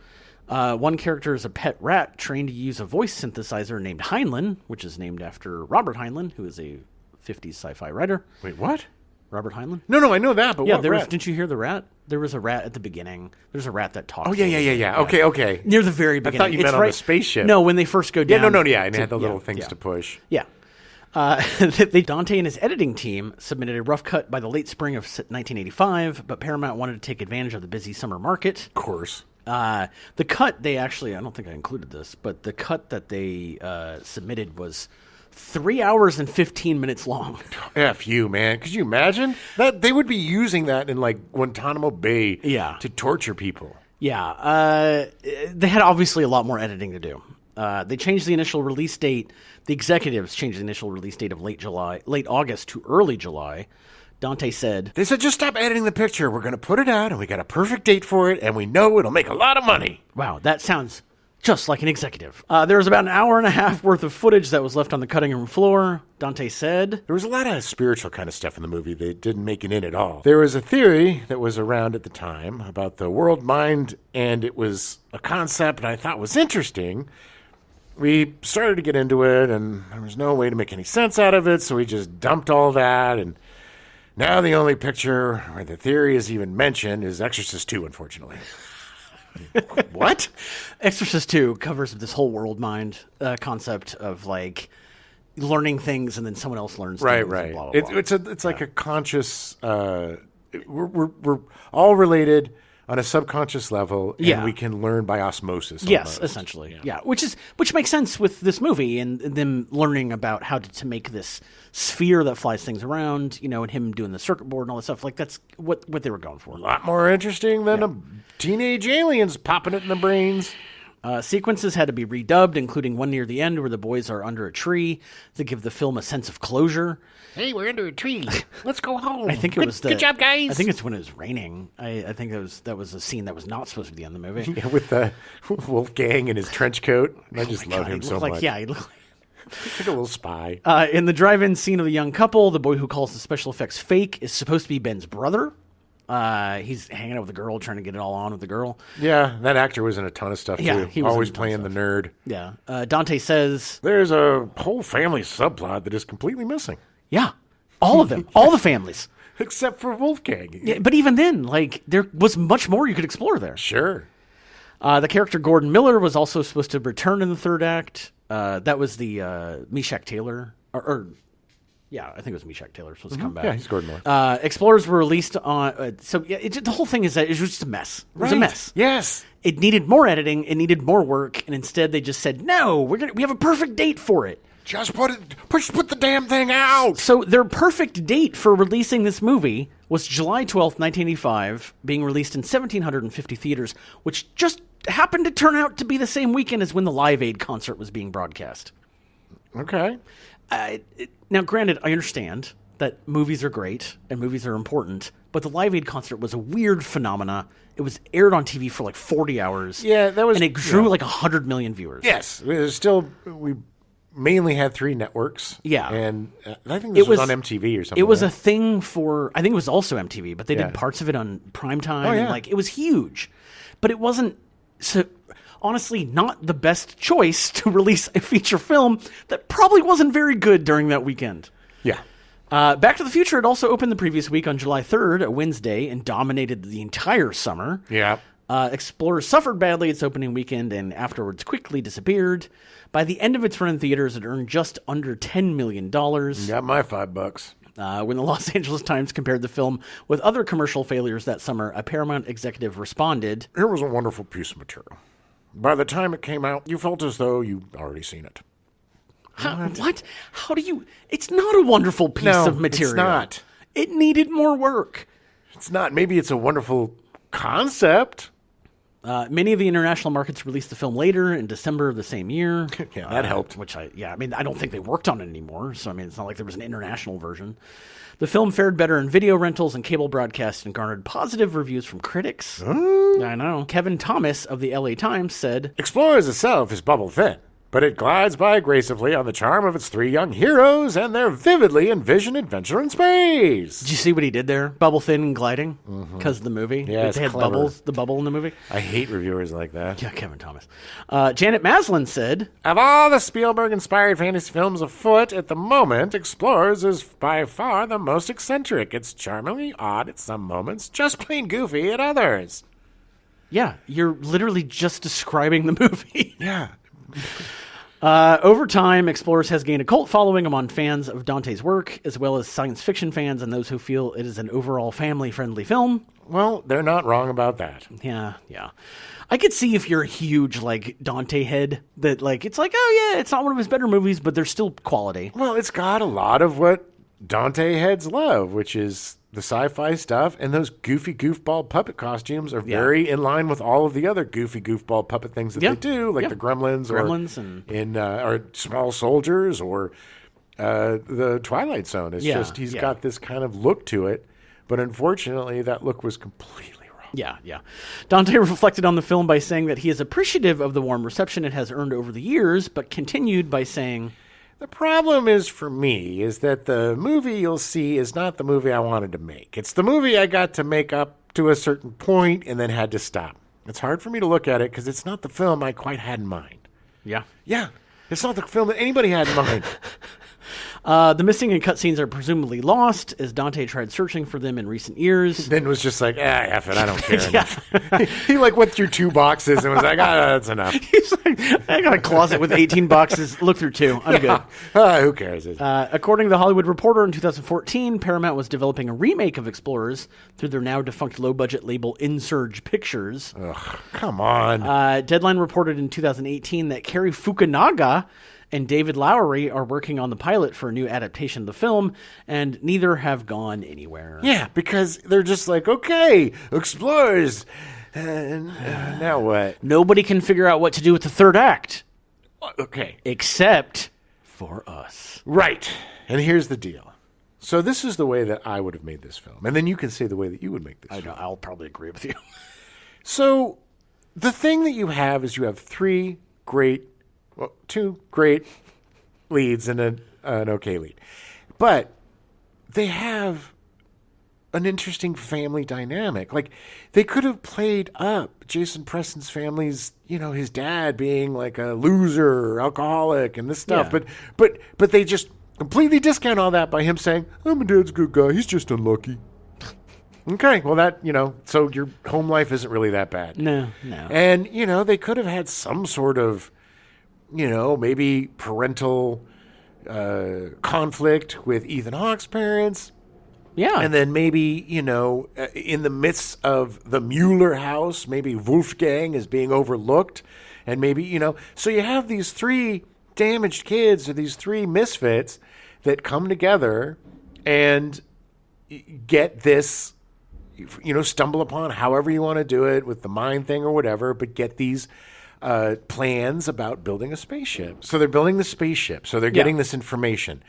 One character is a pet rat trained to use a voice synthesizer named Heinlein, which is named after Robert Heinlein, who is a 50s sci-fi writer. Wait, what? Robert Heinlein? No, I know that, but yeah, what rat? Didn't you hear the rat? There was a rat at the beginning. There's a rat that talks. Oh, yeah. Okay. Near the very beginning. I thought you meant on the spaceship. No, when they first go down. Yeah, and it had the little things to push. Yeah. Dante and his editing team submitted a rough cut by the late spring of 1985, but Paramount wanted to take advantage of the busy summer market. Of course. The cut they actually, I don't think I included this, but the cut that they submitted was 3 hours and 15 minutes long. F you, man. Could you imagine? That they would be using that in like Guantanamo Bay to torture people. Yeah. They had obviously a lot more editing to do. They changed the initial release date. The executives changed the initial release date of late August to early July. Dante said, they said, just stop editing the picture. We're going to put it out, and we got a perfect date for it, and we know it'll make a lot of money. Wow, that sounds just like an executive. There was about an hour and a half worth of footage that was left on the cutting room floor. Dante said, there was a lot of spiritual kind of stuff in the movie that didn't make it in at all. There was a theory that was around at the time about the world mind, and it was a concept that I thought was interesting. We started to get into it, and there was no way to make any sense out of it, so we just dumped all that, and now the only picture where the theory is even mentioned is Exorcist 2, unfortunately. What? Exorcist 2 covers this whole world mind concept of like learning things and then someone else learns things. Right. And blah, blah, blah. It's like a conscious. We're all related on a subconscious level, and we can learn by osmosis. Yes, almost. essentially. Yeah, which makes sense with this movie and them learning about how to make this sphere that flies things around, and him doing the circuit board and all that stuff. Like, that's what they were going for. A lot more interesting than a teenage aliens popping it in the brains. Sequences had to be redubbed, including one near the end where the boys are under a tree to give the film a sense of closure. Hey, we're under a tree. Let's go home. I think it was good job, guys. I think it's when it was raining. I think that was a scene that was not supposed to be in the movie. Yeah, with the Wolfgang in his trench coat. I just love him so much. Yeah, he looked like a little spy. In the drive-in scene of the young couple, the boy who calls the special effects fake is supposed to be Ben's brother. He's hanging out with the girl, trying to get it all on with the girl. Yeah, that actor was in a ton of stuff, too. He was always playing the nerd. Yeah. Dante says, there's a whole family subplot that is completely missing. Yeah. All of them. All the families. Except for Wolfgang. Yeah, but even then, there was much more you could explore there. Sure. The character Gordon Miller was also supposed to return in the third act. That was the Meshach Taylor. Yeah, I think it was Meshach Taylor supposed to come back. Yeah, he's Gordon Miller. Explorers were released on... the whole thing is that it was just a mess. It was a mess. Yes. It needed more editing. It needed more work. And instead they just said, no, we have a perfect date for it. Just put the damn thing out. So their perfect date for releasing this movie was July 12th, 1985, being released in 1,750 theaters, which just happened to turn out to be the same weekend as when the Live Aid concert was being broadcast. Okay. Now, granted, I understand that movies are great and movies are important, but the Live Aid concert was a weird phenomena. It was aired on TV for like 40 hours. Yeah, that was... And it drew like 100 million viewers. Yes. We mainly had 3 networks. Yeah. And I think this was on MTV or something. It was a thing for... I think it was also MTV, but they did parts of it on primetime. Oh, yeah. And, it was huge. But it wasn't... So, honestly, not the best choice to release a feature film that probably wasn't very good during that weekend. Yeah. Back to the Future had also opened the previous week on July 3rd, a Wednesday, and dominated the entire summer. Yeah. Explorers suffered badly its opening weekend and afterwards quickly disappeared. By the end of its run in theaters, it earned just under $10 million. Got my $5. When the Los Angeles Times compared the film with other commercial failures that summer, a Paramount executive responded, "It was a wonderful piece of material. By the time it came out, you felt as though you'd already seen it." What? How do you... It's not a wonderful piece of material. It's not. It needed more work. It's not. Maybe it's a wonderful concept. Many of the international markets released the film later in December of the same year. Yeah, that helped. I don't think they worked on it anymore. So, it's not like there was an international version. The film fared better in video rentals and cable broadcasts and garnered positive reviews from critics. I know. Kevin Thomas of the LA Times said, "Explorers itself is bubble thin, but it glides by gracefully on the charm of its three young heroes and their vividly envisioned adventure in space. Did you see what he did there? Bubble thin and gliding because of the movie. Yeah, they had clever. the bubble in the movie. I hate reviewers like that. Yeah, Kevin Thomas. Janet Maslin said, Of all the Spielberg-inspired fantasy films afoot at the moment, Explorers is by far the most eccentric. It's charmingly odd at some moments, just plain goofy at others. yeah, you're literally just describing the movie. Yeah. Over time, Explorers has gained a cult following among fans of Dante's work, as well as science fiction fans and those who feel it is an overall family-friendly film. Well, they're not wrong about that. Yeah. I could see if you're a huge, like, Dante head, that, like, it's like, oh, yeah, it's not one of his better movies, but there's still quality. Well, it's got a lot of what Dante heads love, which is the sci-fi stuff, and those goofy goofball puppet costumes are very in line with all of the other goofy goofball puppet things that they do, like the Gremlins or Small Soldiers or the Twilight Zone. It's just he's got this kind of look to it, but unfortunately that look was completely wrong. Yeah. Dante reflected on the film by saying that he is appreciative of the warm reception it has earned over the years, but continued by saying, The problem is for me is that the movie you'll see is not the movie I wanted to make. It's the movie I got to make up to a certain point and then had to stop. It's hard for me to look at it because it's not the film I quite had in mind. Yeah. It's not the film that anybody had in mind. The missing and cut scenes are presumably lost, as Dante tried searching for them in recent years. Then was just like, F it, I don't care. He like went through 2 boxes and was like, that's enough. He's like, I got a closet with 18 boxes. Look through 2. I'm good. Who cares? According to The Hollywood Reporter in 2014, Paramount was developing a remake of Explorers through their now defunct low-budget label Insurge Pictures. Ugh, come on. Deadline reported in 2018 that Cary Fukunaga and David Lowery are working on the pilot for a new adaptation of the film, and neither have gone anywhere. Yeah, because they're just like, okay, Explorers. Now what? Nobody can figure out what to do with the third act. Okay. Except for us. Right. And here's the deal. So this is the way that I would have made this film. And then you can say the way that you would make this film. I'll probably agree with you. So the thing that you have is you have 2 great leads and an okay lead. But they have an interesting family dynamic. Like, they could have played up Jason Presson's family's, his dad being like a loser or alcoholic and this stuff. Yeah. But they just completely discount all that by him saying, "Oh, my dad's a good guy. He's just unlucky." Okay, well that, so your home life isn't really that bad. No. And, they could have had some sort of, maybe parental conflict with Ethan Hawke's parents. Yeah. And then maybe, in the midst of the Mueller house, maybe Wolfgang is being overlooked. And maybe, so you have these 3 damaged kids or these 3 misfits that come together and get this, stumble upon however you want to do it with the mind thing or whatever, but get these plans about building a spaceship. So they're building the spaceship. So they're getting this information.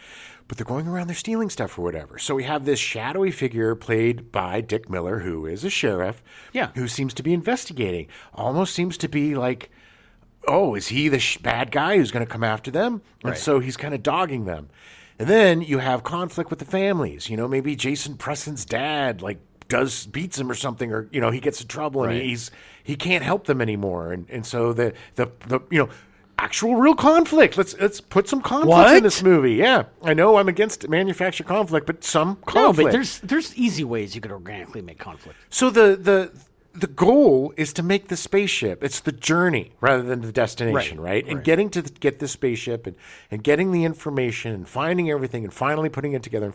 But they're going around, they're stealing stuff or whatever. So we have this shadowy figure played by Dick Miller, who is a sheriff, who seems to be investigating. Almost seems to be like, oh, is he the bad guy who's going to come after them? And so he's kind of dogging them. And then you have conflict with the families. Maybe Jason Presson's dad, beats him or something, or, he gets in trouble and he can't help them anymore. And so the actual real conflict. Let's put some conflict in this movie. Yeah, I know I'm against manufactured conflict, but some conflict. No, but there's easy ways you could organically make conflict. So the goal is to make the spaceship. It's the journey rather than the destination, right? And getting to get the spaceship and getting the information and finding everything and finally putting it together.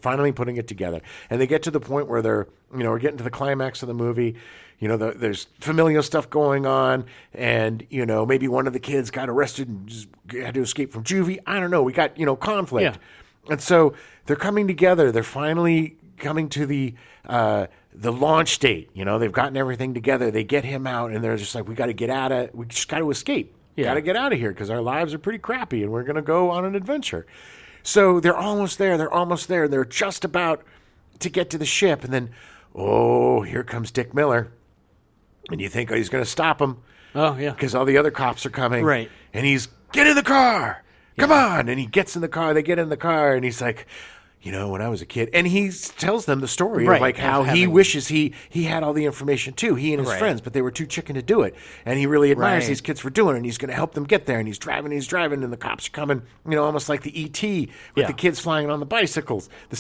And they get to the point where they're, we're getting to the climax of the movie. There's familial stuff going on, and, maybe one of the kids got arrested and just had to escape from juvie. I don't know. We got, conflict. Yeah. And so they're coming together. They're finally coming to the launch date. They've gotten everything together. They get him out, and they're just like, we just got to escape. Got to get out of here because our lives are pretty crappy, and we're going to go on an adventure. So they're almost there. They're just about to get to the ship, and then, here comes Dick Miller. And you think, he's going to stop him. Oh, yeah. Because all the other cops are coming. Right. And he's get in the car. Come on. And he gets in the car. They get in the car, and he's like, when I was a kid, and he tells them the story of like how he wishes he had all the information too, he and his friends, but they were too chicken to do it. And he really admires these kids for doing it, and he's going to help them get there. And he's driving, and the cops are coming, almost like the E.T. with the kids flying on the bicycles, the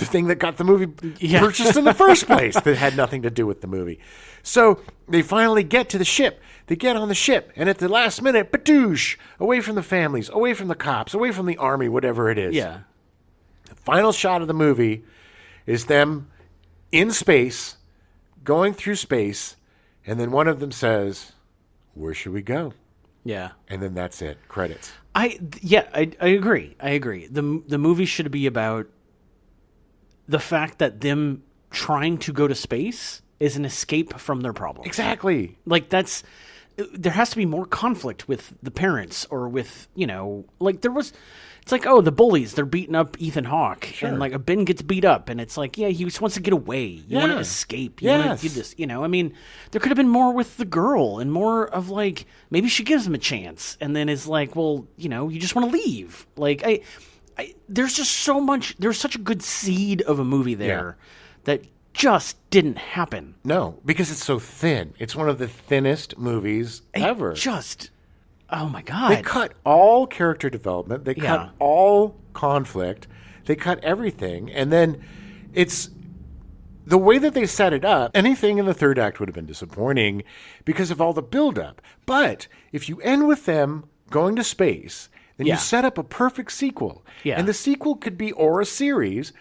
thing that got the movie purchased in the first place that had nothing to do with the movie. So they finally get to the ship. They get on the ship, and at the last minute, badoosh, away from the families, away from the cops, away from the army, whatever it is. Yeah. Final shot of the movie is them in space, going through space, and then one of them says, "Where should we go?" Yeah. And then that's it. Credits. I agree. The movie should be about the fact that them trying to go to space is an escape from their problems. Like there has to be more conflict with the parents or with, there was. It's like, the bullies, they're beating up Ethan Hawke. Sure. And, like, Ben gets beat up. And it's like, he just wants to get away. You want to escape. You want to do this. I mean, there could have been more with the girl and more of, like, maybe she gives him a chance. And then is like, well, you just want to leave. Like, there's just so much. There's such a good seed of a movie there that just didn't happen. No, because it's so thin. It's one of the thinnest movies ever. Oh, my God. They cut all character development. They cut all conflict. They cut everything. And then it's the way that they set it up. Anything in the third act would have been disappointing because of all the buildup. But if you end with them going to space, then you set up a perfect sequel. Yeah. And the sequel could be, or a series,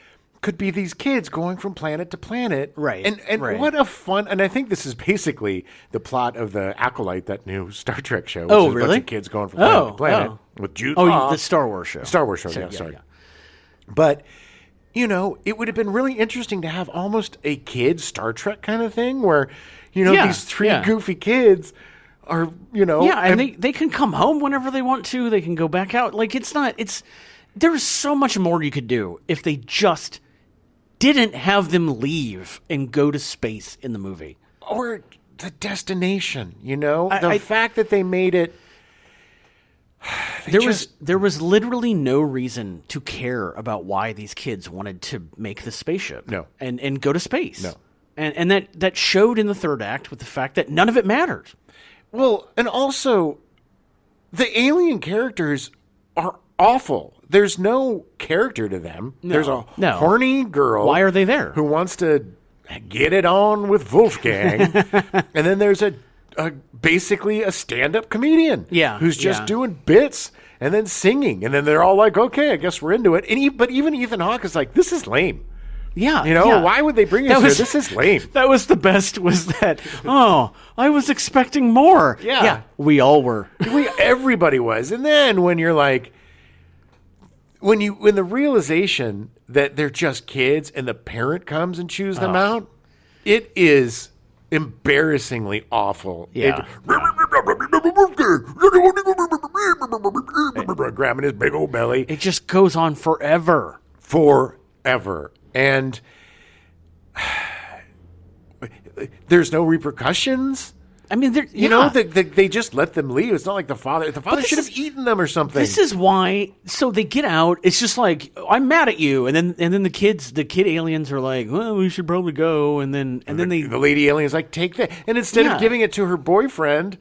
could be these kids going from planet to planet. Right. And what a fun, and I think this is basically the plot of the Acolyte, that new Star Trek show. Which is a bunch of kids going from planet to planet with Jude Law. The Star Wars show. Sorry. But, it would have been really interesting to have almost a kid Star Trek kind of thing where, these three goofy kids are, Yeah, and they can come home whenever they want to. They can go back out. Like, there's so much more you could do if they just didn't have them leave and go to space in the movie. Or the destination, the fact that they made it. There was literally no reason to care about why these kids wanted to make the spaceship. No. And go to space. No. And that showed in the third act with the fact that none of it mattered. Well, and also the alien characters are awful. There's no character to them. No, There's a horny girl. Why are they there? Who wants to get it on with Wolfgang. And then there's basically a stand-up comedian. Yeah. Who's just doing bits and then singing. And then they're all like, okay, I guess we're into it. But even Ethan Hawke is like, this is lame. Yeah. Why would they bring us here? This is lame. That was the best, was that, I was expecting more. Yeah. We all were. Everybody was. And then when you're like, when the realization that they're just kids and the parent comes and chews them out, it is embarrassingly awful. Yeah. Grabbing his big old belly. It just goes on forever. And there's no repercussions. I mean, they just let them leave. It's not like the father should have eaten them or something. This is why. So they get out. It's just like, I'm mad at you, and then the kid aliens are like, well, we should probably go, and then the lady alien's like, take that, and instead of giving it to her boyfriend,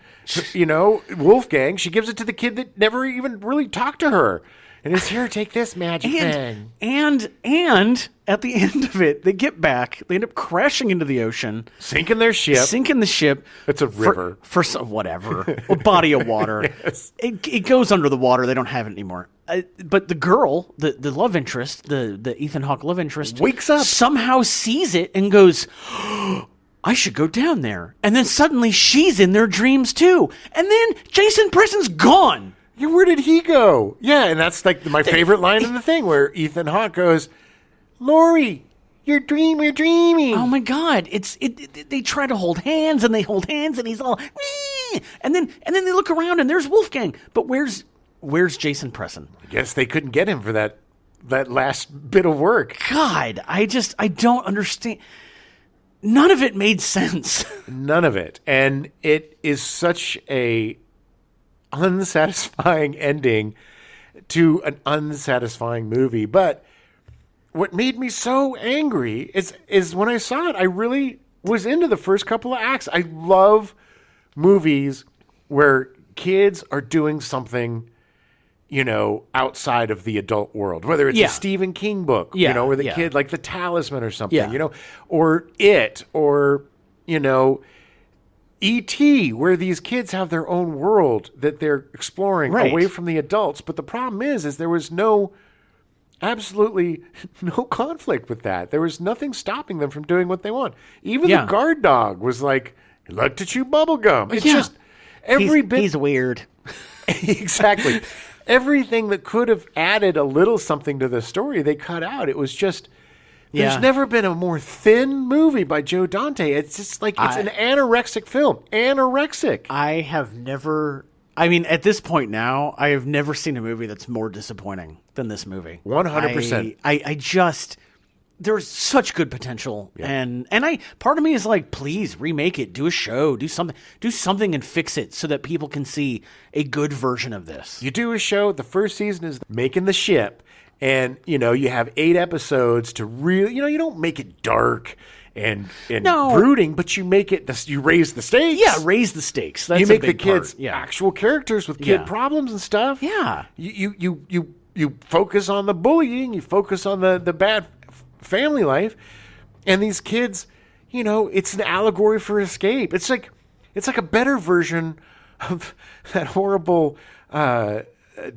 Wolfgang, she gives it to the kid that never even really talked to her. And it's here, take this magic thing. And at the end of it, they get back. They end up crashing into the ocean. Sinking the ship. It's a river. For whatever. A body of water. Yes. It goes under the water. They don't have it anymore. But the girl, the love interest, the Ethan Hawke love interest, wakes up. Somehow sees it and goes, I should go down there. And then suddenly she's in their dreams too. And then Jason Presson's gone. Yeah, where did he go? Yeah, and that's like my favorite line in the thing where Ethan Hawke goes, Lori, we're dreaming. Oh my God! They try to hold hands and they hold hands and he's all, and then they look around and there's Wolfgang. But where's Jason Presson? I guess they couldn't get him for that last bit of work. God, I don't understand. None of it made sense. None of it, and it is such a unsatisfying ending to an unsatisfying movie. But what made me so angry is when I saw it, I really was into the first couple of acts. I love movies where kids are doing something, outside of the adult world, whether it's a Stephen King book, where the kid, like The Talisman or something, or It, or, E.T., where these kids have their own world that they're exploring away from the adults. But the problem is there was absolutely no conflict with that. There was nothing stopping them from doing what they want. Even the guard dog was like, he liked to chew bubble gum. It's just he's weird. Exactly. Everything that could have added a little something to the story, they cut out. It was just, there's never been a more thin movie by Joe Dante. It's just like, it's an anorexic film. Anorexic. At this point now, I have never seen a movie that's more disappointing than this movie. 100%. There's such good potential, and part of me is like, please remake it, do a show, do something and fix it so that people can see a good version of this. You do a show. The first season is making the ship, and you have 8 episodes to really, you don't make it dark and brooding, but you make it. You raise the stakes. Yeah, raise the stakes. That's you make the big kids part. Yeah. actual characters with kid problems and stuff. Yeah, you focus on the bullying. You focus on the bad family life, and these kids, it's an allegory for escape. It's like a better version of that horrible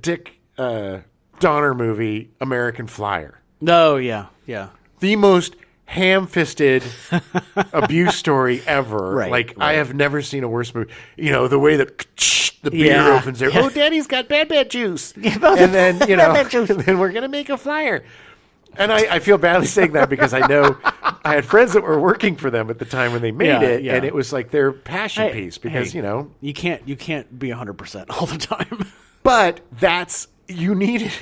Dick Donner movie, American Flyer. Oh yeah. The most ham-fisted abuse story ever. Right. I have never seen a worse movie. The way that the beer opens there. Oh, Daddy's got bad juice, and then and then we're gonna make a flyer. And I feel badly saying that because I know I had friends that were working for them at the time when they made it, and it was like their passion piece because, you can't be 100% all the time. But you need it.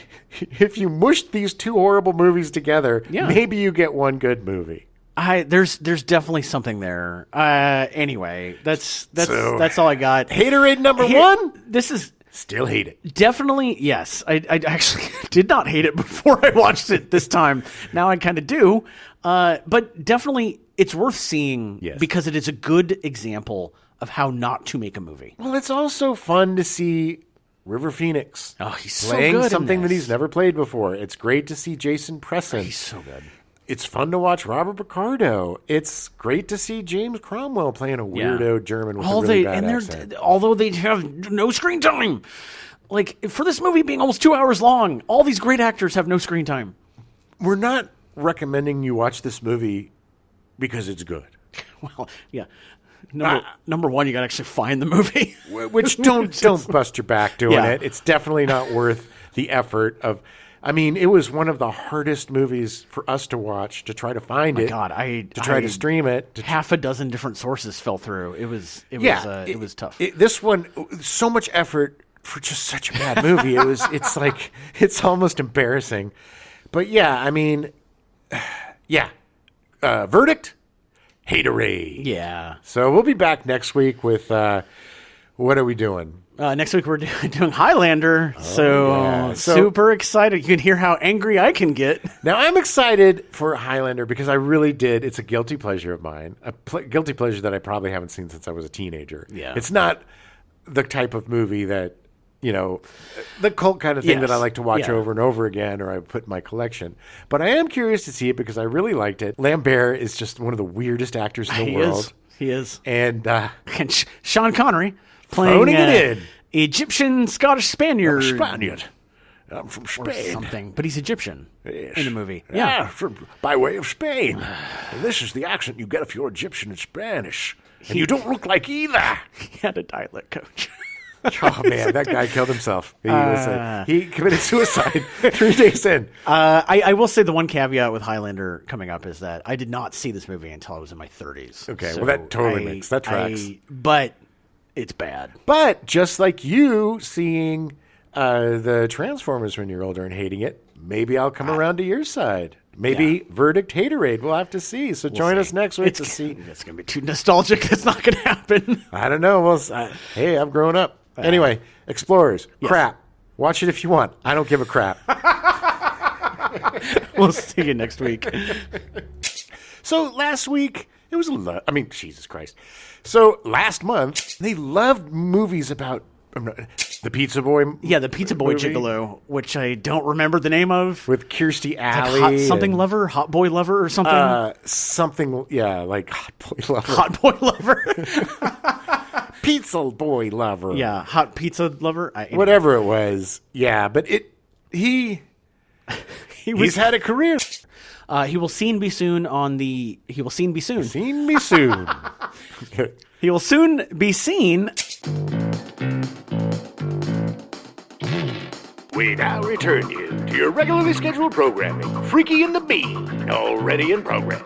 If you mushed these two horrible movies together, maybe you get one good movie. There's definitely something there. Anyway, that's all I got. Haterade number 1. This is. Still hate it. Definitely, yes. I actually did not hate it before I watched it this time. Now I kind of do. But definitely, it's worth seeing because it is a good example of how not to make a movie. Well, it's also fun to see River Phoenix he's playing so good something in that this. he's never played before. It's great to see Jason Presson. He's so good. It's fun to watch Robert Picardo. It's great to see James Cromwell playing a weirdo German with a really bad accent. Although they have no screen time. Like, for this movie being almost 2 hours long, all these great actors have no screen time. We're not recommending you watch this movie because it's good. Well, yeah. Number one, you got to actually find the movie. Which don't bust your back doing it. It's definitely not worth the effort of... it was one of the hardest movies for us to watch, to try to find it. God, to try to stream it. Half a dozen different sources fell through. It was tough. This one, so much effort for just such a bad movie. It's almost embarrassing. But verdict, Haterade. Yeah. So we'll be back next week with what are we doing? Next week we're doing Highlander, so super excited. You can hear how angry I can get. Now I'm excited for Highlander because I really did. It's a guilty pleasure of mine, guilty pleasure that I probably haven't seen since I was a teenager. Yeah. It's not the type of movie that, the cult kind of thing that I like to watch over and over again or I put in my collection. But I am curious to see it because I really liked it. Lambert is just one of the weirdest actors in the world. He is. And Sean Connery. Playing it in. Egyptian Scottish Spaniard. I'm from Spain. Or something, but he's Egyptian in the movie. Yeah, by way of Spain. And this is the accent you get if you're Egyptian and Spanish. And you don't look like either. He had a dialect coach. Oh, man, that guy killed himself. He committed suicide 3 days in. I will say the one caveat with Highlander coming up is that I did not see this movie until I was in my 30s. Okay, so well, that totally makes that tracks. But it's bad. But just like you seeing the Transformers when you're older and hating it, maybe I'll come around to your side. Maybe verdict Haterade. We'll have to see. So join us next week to see. It's going to be too nostalgic. It's not going to happen. I don't know. Well, hey, I've grown up. Anyway, Explorers, crap. Watch it if you want. I don't give a crap. We'll see you next week. So last week, it was Jesus Christ. So last month, they loved movies about the Pizza Boy. Yeah, the Pizza Boy movie. Gigolo, which I don't remember the name of. With Kirstie Alley. Hot Boy Lover or something? Like Hot Boy Lover. Hot Boy Lover. Pizza Boy Lover. Yeah, Hot Pizza Lover. Whatever it was. Yeah, but he's had a career. He will soon be soon on the. He will soon be soon. Seen me soon. He will soon be seen. We now return you to your regularly scheduled programming, Freaky and the Bean, already in progress.